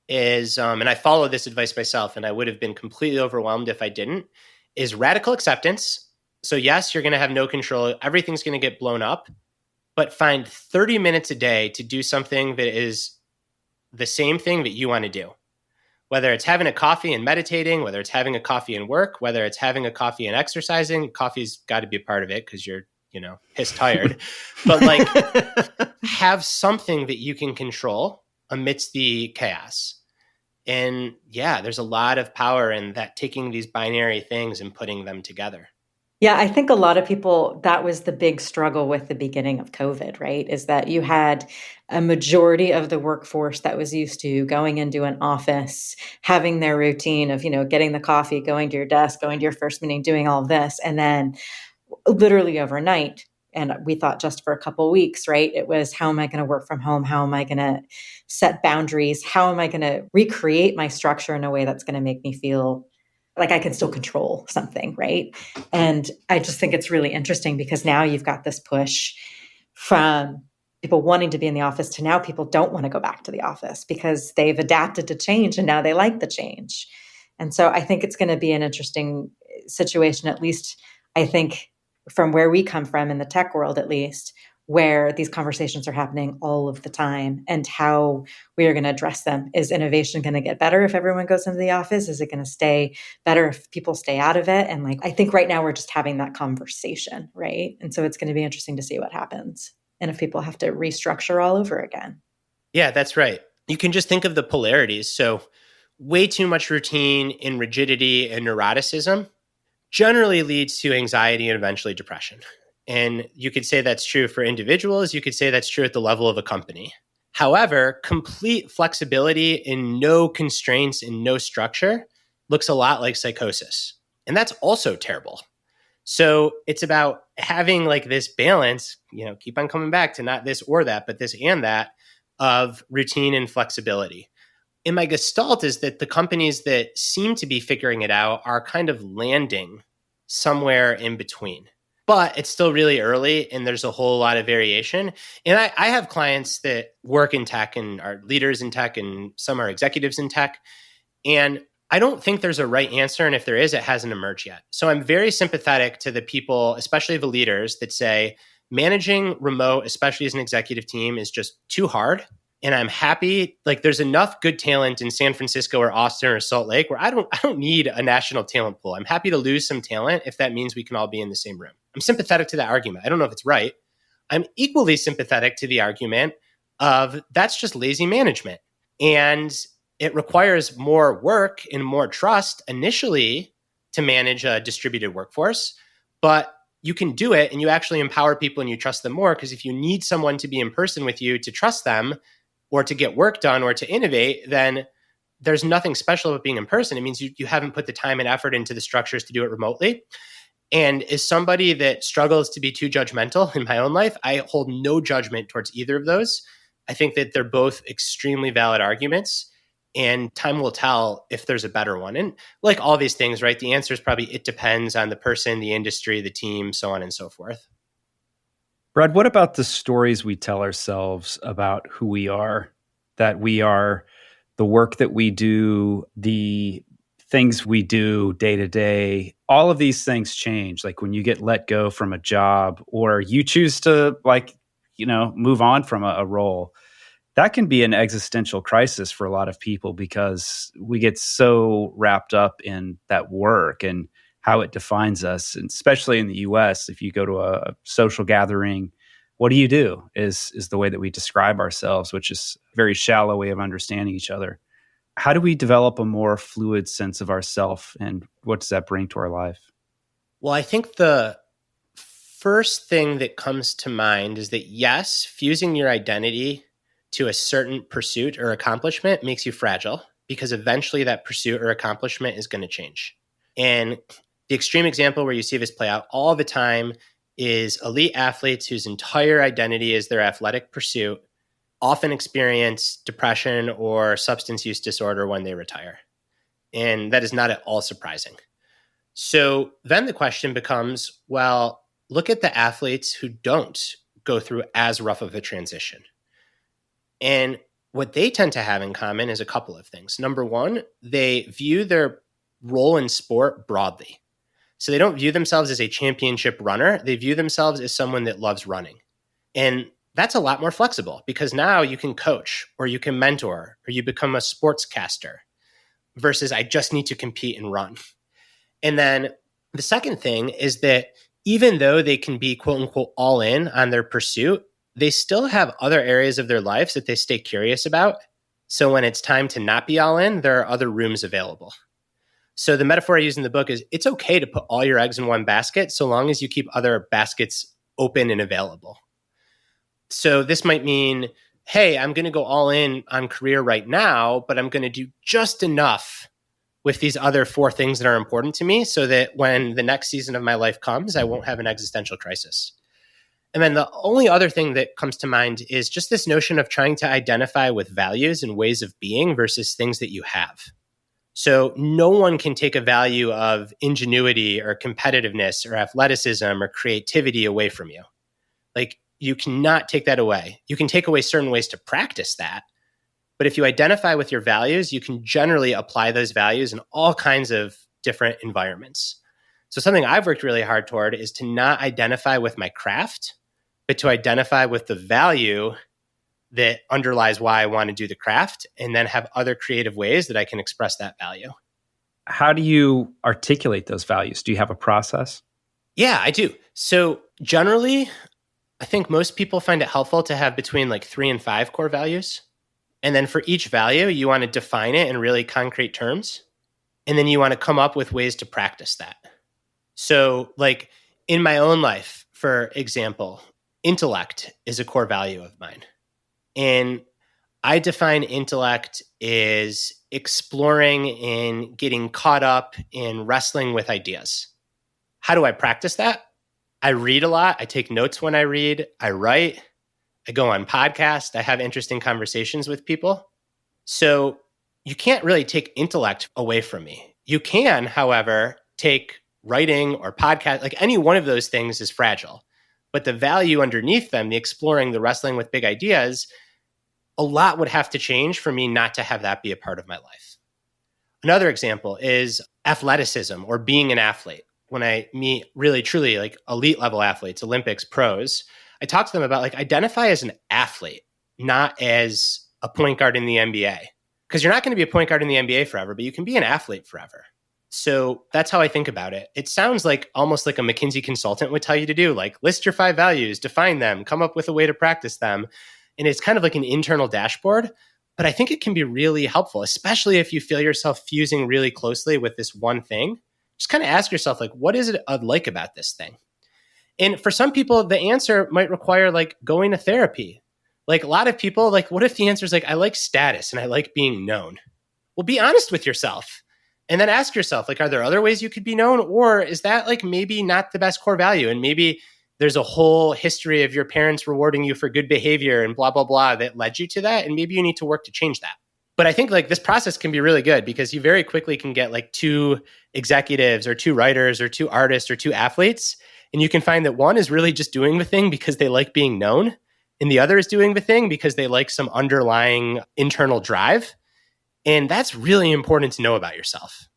is, and I follow this advice myself, and I would have been completely overwhelmed if I didn't, is radical acceptance. So yes, you're going to have no control. Everything's going to get blown up, but find 30 minutes a day to do something that is the same thing that you want to do. Whether it's having a coffee and meditating, whether it's having a coffee and work, whether it's having a coffee and exercising, coffee's got to be a part of it because you're, piss tired. But like have something that you can control amidst the chaos. And yeah, there's a lot of power in that, taking these binary things and putting them together. Yeah, I think a lot of people, that was the big struggle with the beginning of COVID, right? Is that you had a majority of the workforce that was used to going into an office, having their routine of, getting the coffee, going to your desk, going to your first meeting, doing all of this. And then literally overnight, and we thought just for a couple of weeks, right? It was, how am I going to work from home? How am I going to set boundaries? How am I going to recreate my structure in a way that's going to make me feel like I can still control something, right? And I just think it's really interesting because now you've got this push from people wanting to be in the office to now people don't want to go back to the office because they've adapted to change and now they like the change. And so I think it's going to be an interesting situation, at least I think from where we come from in the tech world, at least, where these conversations are happening all of the time and how we are going to address them. Is innovation going to get better if everyone goes into the office? Is it going to stay better if people stay out of it? And I think right now we're just having that conversation, right? And so it's going to be interesting to see what happens and if people have to restructure all over again. Yeah, that's right. You can just think of the polarities. So way too much routine and rigidity and neuroticism generally leads to anxiety and eventually depression. And you could say that's true for individuals. You could say that's true at the level of a company. However, complete flexibility and no constraints and no structure looks a lot like psychosis. And that's also terrible. So it's about having this balance, keep on coming back to not this or that, but this and that of routine and flexibility. And my gestalt is that the companies that seem to be figuring it out are kind of landing somewhere in between. But it's still really early and there's a whole lot of variation. And I have clients that work in tech and are leaders in tech and some are executives in tech. And I don't think there's a right answer. And if there is, it hasn't emerged yet. So I'm very sympathetic to the people, especially the leaders, that say managing remote, especially as an executive team, is just too hard. And I'm happy, there's enough good talent in San Francisco or Austin or Salt Lake where I don't need a national talent pool. I'm happy to lose some talent if that means we can all be in the same room. I'm sympathetic to that argument. I don't know if it's right. I'm equally sympathetic to the argument of that's just lazy management. And it requires more work and more trust initially to manage a distributed workforce, but you can do it and you actually empower people and you trust them more, because if you need someone to be in person with you to trust them or to get work done or to innovate, then there's nothing special about being in person. It means you haven't put the time and effort into the structures to do it remotely. And as somebody that struggles to be too judgmental in my own life, I hold no judgment towards either of those. I think that they're both extremely valid arguments, and time will tell if there's a better one. And like all these things, right, the answer is probably it depends on the person, the industry, the team, so on and so forth. Brad, what about the stories we tell ourselves about who we are, that we are the work that we do, the things we do day to day? All of these things change. Like when you get let go from a job or you choose to move on from a role, that can be an existential crisis for a lot of people because we get so wrapped up in that work and how it defines us. And especially in the US, if you go to a social gathering, what do is the way that we describe ourselves, which is a very shallow way of understanding each other. How do we develop a more fluid sense of ourself, and what does that bring to our life? Well, I think the first thing that comes to mind is that, yes, fusing your identity to a certain pursuit or accomplishment makes you fragile, because eventually that pursuit or accomplishment is going to change. And The extreme example where you see this play out all the time is elite athletes whose entire identity is their athletic pursuit often experience depression or substance use disorder when they retire. And that is not at all surprising. So then the question becomes, well, look at the athletes who don't go through as rough of a transition. And what they tend to have in common is a couple of things. Number one, they view their role in sport broadly. So they don't view themselves as a championship runner. They view themselves as someone that loves running. And that's a lot more flexible because now you can coach or you can mentor or you become a sportscaster versus I just need to compete and run. And then the second thing is that even though they can be quote unquote all in on their pursuit, they still have other areas of their lives that they stay curious about. So when it's time to not be all in, there are other rooms available. So the metaphor I use in the book is it's okay to put all your eggs in one basket so long as you keep other baskets open and available. So this might mean, hey, I'm going to go all in on career right now, but I'm going to do just enough with these other 4 things that are important to me so that when the next season of my life comes, I won't have an existential crisis. And then the only other thing that comes to mind is just this notion of trying to identify with values and ways of being versus things that you have. So no one can take a value of ingenuity or competitiveness or athleticism or creativity away from you. Like, you cannot take that away. You can take away certain ways to practice that. But if you identify with your values, you can generally apply those values in all kinds of different environments. So something I've worked really hard toward is to not identify with my craft, but to identify with the value that underlies why I want to do the craft, and then have other creative ways that I can express that value. How do you articulate those values? Do you have a process? Yeah, I do. So generally, I think most people find it helpful to have between like 3 and 5 core values. And then for each value, you want to define it in really concrete terms. And then you want to come up with ways to practice that. So like in my own life, for example, intellect is a core value of mine. And I define intellect as exploring and getting caught up in wrestling with ideas. How do I practice that? I read a lot. I take notes when I read. I write. I go on podcasts. I have interesting conversations with people. So you can't really take intellect away from me. You can, however, take writing or podcast. Like any one of those things is fragile. But the value underneath them, the exploring, the wrestling with big ideas, a lot would have to change for me not to have that be a part of my life. Another example is athleticism or being an athlete. When I meet really, truly like elite level athletes, Olympics, pros, I talk to them about like identify as an athlete, not as a point guard in the NBA. Because you're not going to be a point guard in the NBA forever, but you can be an athlete forever. So that's how I think about it. It sounds like almost like a McKinsey consultant would tell you to do, like list your 5 values, define them, come up with a way to practice them. And it's kind of like an internal dashboard, but I think it can be really helpful, especially if you feel yourself fusing really closely with this one thing. Just kind of ask yourself, like, what is it I'd like about this thing? And for some people, the answer might require like going to therapy. Like a lot of people, like, what if the answer is like, I like status and I like being known? Well, be honest with yourself and then ask yourself, like, are there other ways you could be known? Or is that like maybe not the best core value? And maybe there's a whole history of your parents rewarding you for good behavior and blah, blah, blah that led you to that. And maybe you need to work to change that. But I think like this process can be really good because you very quickly can get like 2 executives or 2 writers or 2 artists or 2 athletes. And you can find that one is really just doing the thing because they like being known. And the other is doing the thing because they like some underlying internal drive. And that's really important to know about yourself.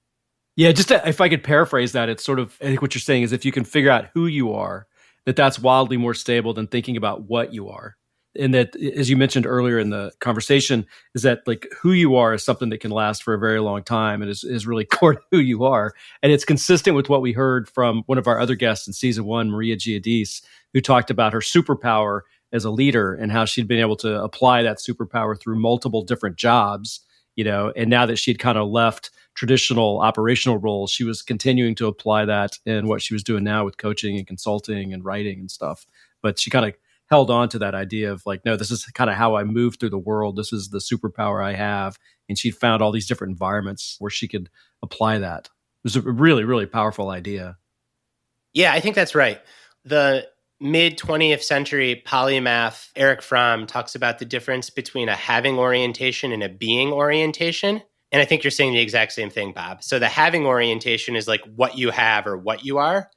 Yeah, just if I could paraphrase that, it's sort of, I think what you're saying is if you can figure out who you are, that's wildly more stable than thinking about what you are. And that, as you mentioned earlier in the conversation, is that like who you are is something that can last for a very long time and is really core to who you are. And it's consistent with what we heard from one of our other guests in season 1, Maria Giudice, who talked about her superpower as a leader and how she'd been able to apply that superpower through multiple different jobs, you know, and now that she'd kind of left traditional operational roles, she was continuing to apply that in what she was doing now with coaching and consulting and writing and stuff. But she kind of held on to that idea of like, no, this is kind of how I move through the world. This is the superpower I have. And she'd found all these different environments where she could apply that. was a really, really powerful idea. Yeah, I think that's right. The mid 20th century polymath Erich Fromm talks about the difference between a having orientation and a being orientation. And I think you're saying the exact same thing, Bob. So the having orientation is like what you have or what you are,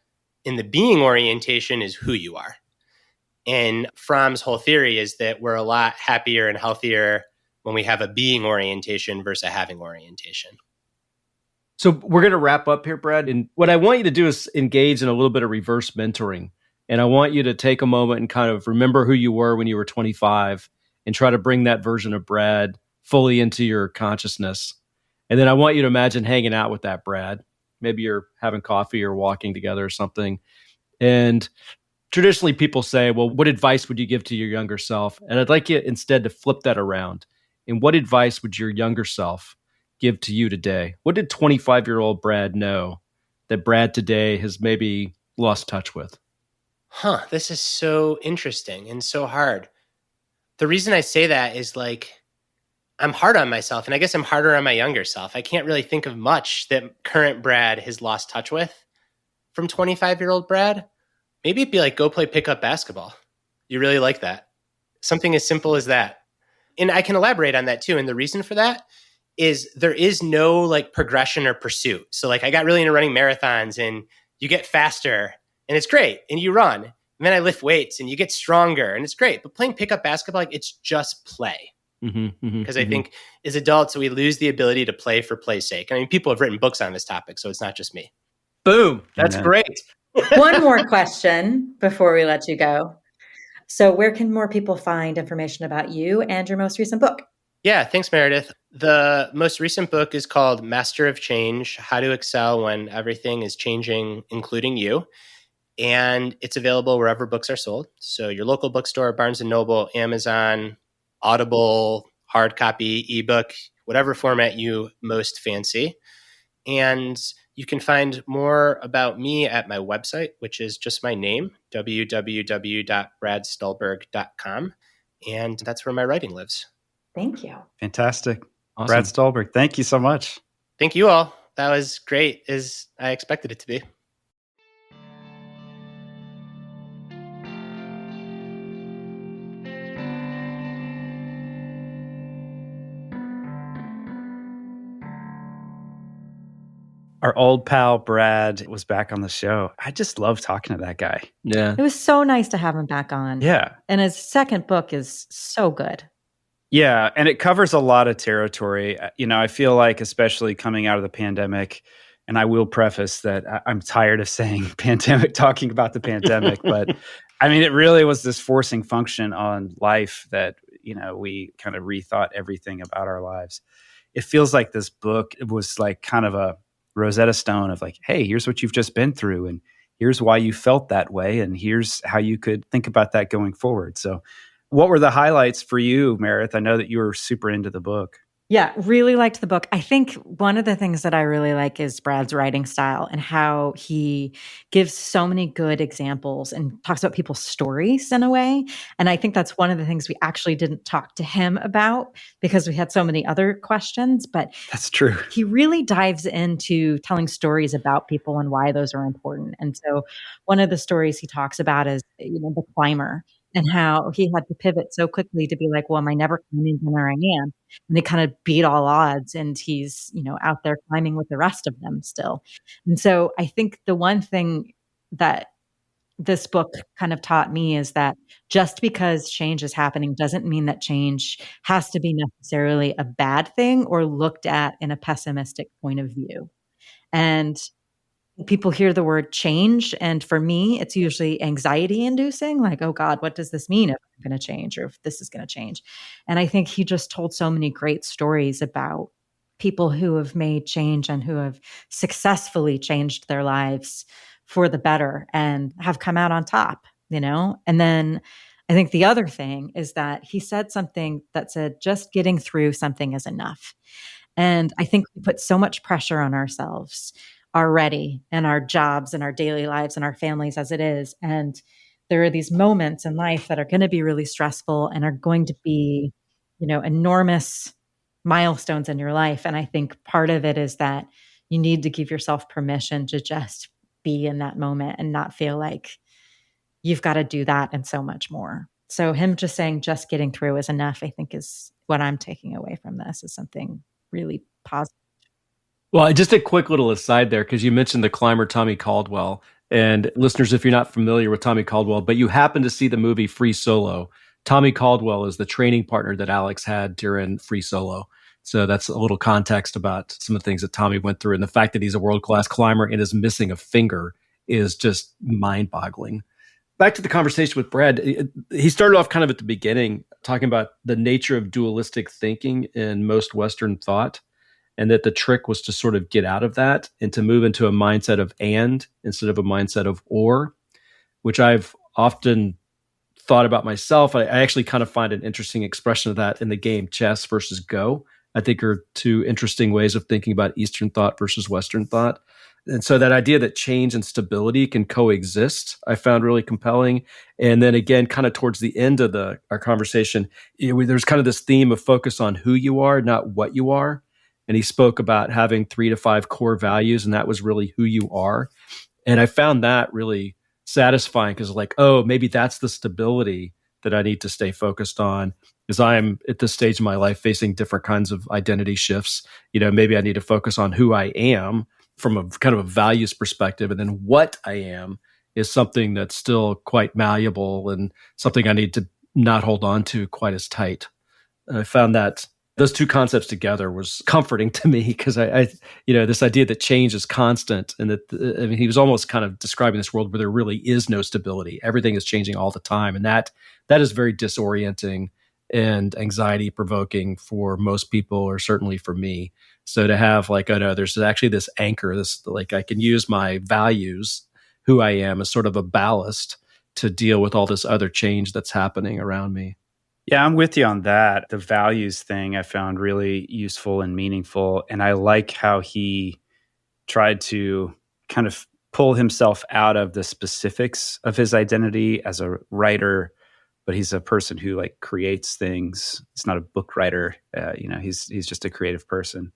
and the being orientation is who you are. And Fromm's whole theory is that we're a lot happier and healthier when we have a being orientation versus a having orientation. So we're going to wrap up here, Brad. And what I want you to do is engage in a little bit of reverse mentoring. And I want you to take a moment and kind of remember who you were when you were 25 and try to bring that version of Brad fully into your consciousness. And then I want you to imagine hanging out with that Brad. Maybe you're having coffee or walking together or something. And traditionally people say, well, what advice would you give to your younger self? And I'd like you instead to flip that around. And what advice would your younger self give to you today? What did 25-year-old Brad know that Brad today has maybe lost touch with? This is so interesting and so hard. The reason I say that is like, I'm hard on myself, and I guess I'm harder on my younger self. I can't really think of much that current Brad has lost touch with from 25-year-old Brad. Maybe it'd be like, go play pickup basketball. You really like that. Something as simple as that. And I can elaborate on that too. And the reason for that is there is no like progression or pursuit. So like I got really into running marathons, and you get faster and it's great. And you run. And then I lift weights and you get stronger and it's great. But playing pickup basketball, like it's just play. Because I think as adults, we lose the ability to play for play's sake. I mean, people have written books on this topic, so it's not just me. Boom. That's great. One more question before we let you go. So where can more people find information about you and your most recent book? Yeah, thanks, Meredith. The most recent book is called Master of Change, How to Excel When Everything is Changing, Including You. And it's available wherever books are sold. So your local bookstore, Barnes & Noble, Amazon, Audible, hard copy, ebook, whatever format you most fancy. And you can find more about me at my website, which is just my name, www.bradstulberg.com. And that's where my writing lives. Thank you. Fantastic. Awesome. Brad Stulberg, thank you so much. Thank you all. That was great, as I expected it to be. Our old pal Brad was back on the show. I just love talking to that guy. Yeah. It was so nice to have him back on. Yeah. And his second book is so good. Yeah. And it covers a lot of territory. You know, I feel like, especially coming out of the pandemic, and I will preface that I'm tired of saying pandemic, talking about the pandemic, but I mean, it really was this forcing function on life that, you know, we kind of rethought everything about our lives. It feels like this book was like kind of a Rosetta Stone of like, hey, here's what you've just been through, and here's why you felt that way, and here's how you could think about that going forward. So what were the highlights for you, Meredith? I know that you were super into the book. Yeah, really liked the book. I think one of the things that I really like is Brad's writing style and how he gives so many good examples and talks about people's stories in a way. And I think that's one of the things we actually didn't talk to him about because we had so many other questions. But That's true. he really dives into telling stories about people and why those are important. And so one of the stories he talks about is, you know, the climber and how he had to pivot so quickly to be like, well, am I never climbing than I am? And they kind of beat all odds. And he's, you know, out there climbing with the rest of them still. And so I think the one thing that this book kind of taught me is that just because change is happening doesn't mean that change has to be necessarily a bad thing or looked at in a pessimistic point of view. And people hear the word change, and for me, it's usually anxiety inducing, like, oh God, what does this mean if I'm going to change or if this is going to change? And I think he just told so many great stories about people who have made change and who have successfully changed their lives for the better and have come out on top, you know? And then I think the other thing is that he said something that said, just getting through something is enough. And I think we put so much pressure on ourselves already and our jobs and our daily lives and our families as it is. And there are these moments in life that are going to be really stressful and are going to be, you know, enormous milestones in your life. And I think part of it is that, you need to give yourself permission to just be in that moment and not feel like you've got to do that and so much more. So him just saying just getting through is enough, I think, is what I'm taking away from this, is something really positive. Well, just a quick little aside there, because you mentioned the climber Tommy Caldwell. And listeners, if you're not familiar with Tommy Caldwell, but you happen to see the movie Free Solo, Tommy Caldwell is the training partner that Alex had during Free Solo. So that's a little context about some of the things that Tommy went through. And the fact that he's a world-class climber and is missing a finger is just mind-boggling. Back to the conversation with Brad, he started off kind of at the beginning, talking about the nature of dualistic thinking in most Western thought, and that the trick was to sort of get out of that and to move into a mindset of and instead of a mindset of or, which I've often thought about myself. I actually kind of find an interesting expression of that in the game chess versus Go. I think are two interesting ways of thinking about Eastern thought versus Western thought. And so that idea that change and stability can coexist, I found really compelling. And then again, kind of towards the end of our conversation, there's kind of this theme of focus on who you are, not what you are. And he spoke about having 3 to 5 core values, and that was really who you are. And I found that really satisfying because like, oh, maybe that's the stability that I need to stay focused on as I'm at this stage in my life facing different kinds of identity shifts. Maybe I need to focus on who I am from a kind of a values perspective. And then what I am is something that's still quite malleable and something I need to not hold on to quite as tight. And I found that those two concepts together was comforting to me because I this idea that change is constant and that, he was almost kind of describing this world where there really is no stability. Everything is changing all the time. And that is very disorienting and anxiety provoking for most people, or certainly for me. So to have like, oh no, there's actually this anchor, this like I can use my values, who I am, as sort of a ballast to deal with all this other change that's happening around me. Yeah, I'm with you on that. The values thing I found really useful and meaningful. And I like how he tried to kind of pull himself out of the specifics of his identity as a writer, but he's a person who like creates things. He's not a book writer. He's just a creative person.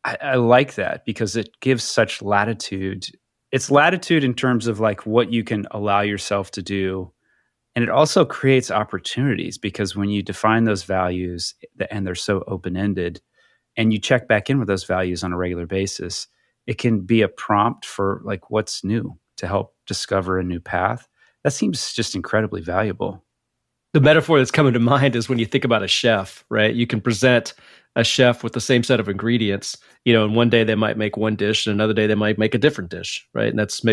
I like that because it gives such latitude. It's latitude in terms of like what you can allow yourself to do. And it also creates opportunities because when you define those values and they're so open-ended and you check back in with those values on a regular basis, it can be a prompt for like what's new to help discover a new path. That seems just incredibly valuable. The metaphor that's coming to mind is when you think about a chef, right? You can present a chef with the same set of ingredients, and one day they might make one dish and another day they might make a different dish, right? And that's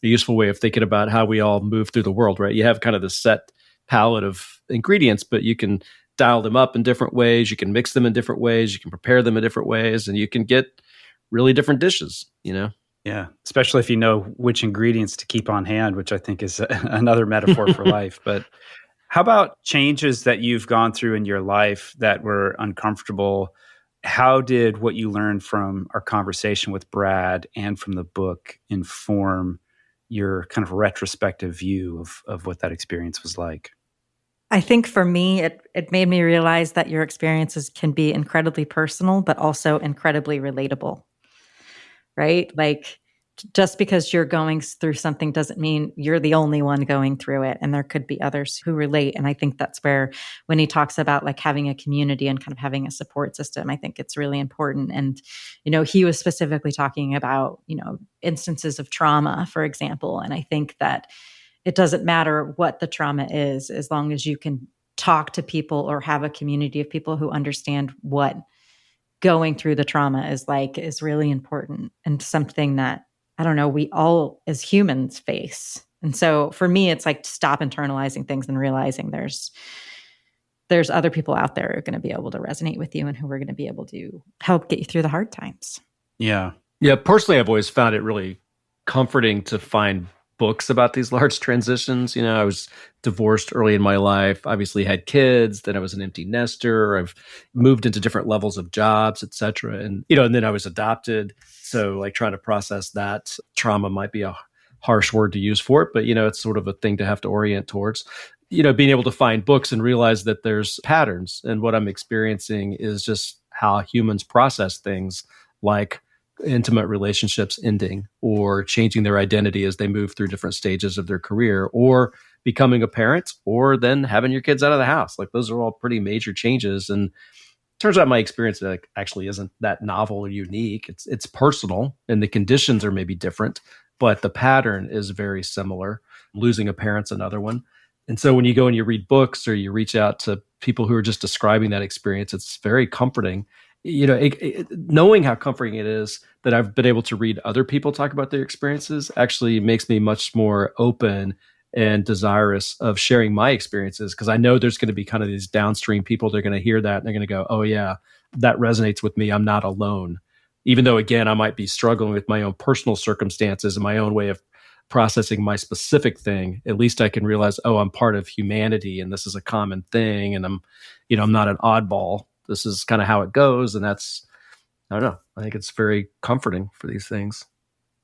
a useful way of thinking about how we all move through the world, right? You have kind of this set palette of ingredients, but you can dial them up in different ways. You can mix them in different ways. You can prepare them in different ways, and you can get really different dishes, Yeah, especially if you know which ingredients to keep on hand, which I think is another metaphor for life. But how about changes that you've gone through in your life that were uncomfortable? How did what you learned from our conversation with Brad and from the book inform your kind of retrospective view of what that experience was like? I think for me, it made me realize that your experiences can be incredibly personal, but also incredibly relatable, right? Like just because you're going through something doesn't mean you're the only one going through it. And there could be others who relate. And I think that's where, when he talks about like having a community and kind of having a support system, I think it's really important. And, he was specifically talking about, instances of trauma, for example. And I think that it doesn't matter what the trauma is, as long as you can talk to people or have a community of people who understand what going through the trauma is like, is really important and something that, I don't know, we all as humans face. And so for me, it's like stop internalizing things and realizing there's other people out there who are going to be able to resonate with you and who are going to be able to help get you through the hard times. Yeah. Yeah. Personally, I've always found it really comforting to find books about these large transitions. I was divorced early in my life, obviously had kids, then I was an empty nester. I've moved into different levels of jobs, et cetera. And, and then I was adopted. So like trying to process that trauma might be a harsh word to use for it, but, it's sort of a thing to have to orient towards. Being able to find books and realize that there's patterns, and what I'm experiencing is just how humans process things like intimate relationships ending or changing their identity as they move through different stages of their career, or becoming a parent, or then having your kids out of the house. Like those are all pretty major changes. And turns out my experience actually isn't that novel or unique. It's personal, and the conditions are maybe different, but the pattern is very similar. Losing a parent's another one. And so when you go and you read books or you reach out to people who are just describing that experience, it's very comforting. Knowing how comforting it is that I've been able to read other people talk about their experiences actually makes me much more open and desirous of sharing my experiences, because I know there's going to be kind of these downstream people. They're going to hear that and they're going to go, oh yeah, that resonates with me. I'm not alone. Even though, again, I might be struggling with my own personal circumstances and my own way of processing my specific thing, at least I can realize, oh, I'm part of humanity and this is a common thing. And I'm not an oddball. This is kind of how it goes. And that's, I don't know. I think it's very comforting for these things.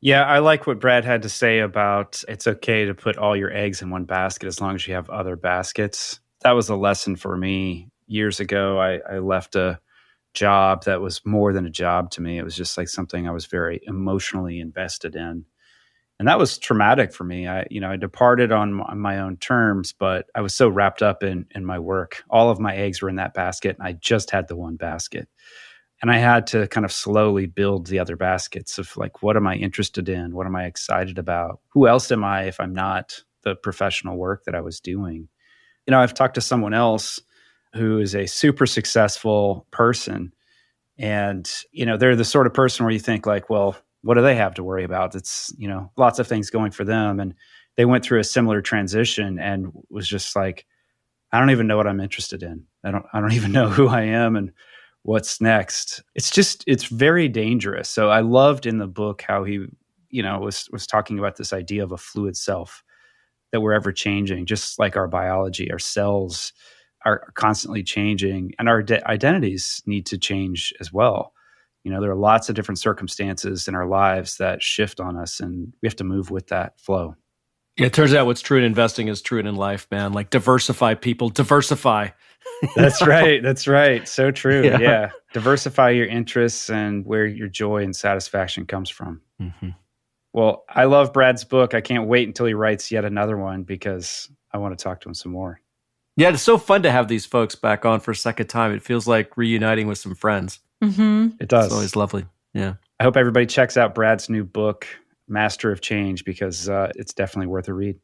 Yeah, I like what Brad had to say about it's okay to put all your eggs in one basket as long as you have other baskets. That was a lesson for me years ago. I left a job that was more than a job to me. It was just like something I was very emotionally invested in. And that was traumatic for me. I departed on my own terms, but I was so wrapped up in my work. All of my eggs were in that basket, and I just had the one basket. And I had to kind of slowly build the other baskets of like, what am I interested in? What am I excited about? Who else am I if I'm not the professional work that I was doing? I've talked to someone else who is a super successful person. And, they're the sort of person where you think like, well, what do they have to worry about? It's, lots of things going for them. And they went through a similar transition and was just like, I don't even know what I'm interested in. I don't even know who I am and what's next. It's very dangerous. So I loved in the book how he, was talking about this idea of a fluid self, that we're ever changing, just like our biology. Our cells are constantly changing, and our identities need to change as well. There are lots of different circumstances in our lives that shift on us, and we have to move with that flow. Yeah, it turns out what's true in investing is true in life, man. Like diversify, people, diversify. That's right. That's right. So true. Yeah. Diversify your interests and where your joy and satisfaction comes from. Mm-hmm. Well, I love Brad's book. I can't wait until he writes yet another one because I want to talk to him some more. Yeah, it's so fun to have these folks back on for a second time. It feels like reuniting with some friends. Mm-hmm. It does. It's always lovely. Yeah. I hope everybody checks out Brad's new book, Master of Change, because it's definitely worth a read.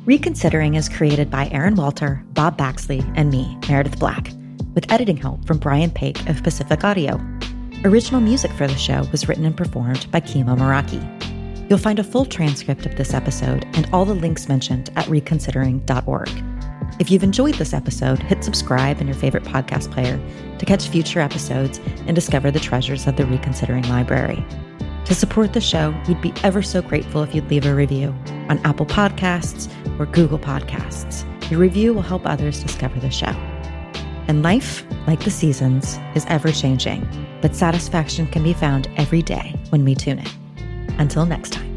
Reconsidering is created by Aaron Walter, Bob Baxley, and me, Meredith Black, with editing help from Brian Paik of Pacific Audio. Original music for the show was written and performed by Kimo Meraki. You'll find a full transcript of this episode and all the links mentioned at reconsidering.org. If you've enjoyed this episode, hit subscribe in your favorite podcast player to catch future episodes and discover the treasures of the Reconsidering library. To support the show, we'd be ever so grateful if you'd leave a review on Apple Podcasts or Google Podcasts. Your review will help others discover the show. And life, like the seasons, is ever-changing, but satisfaction can be found every day when we tune in. Until next time.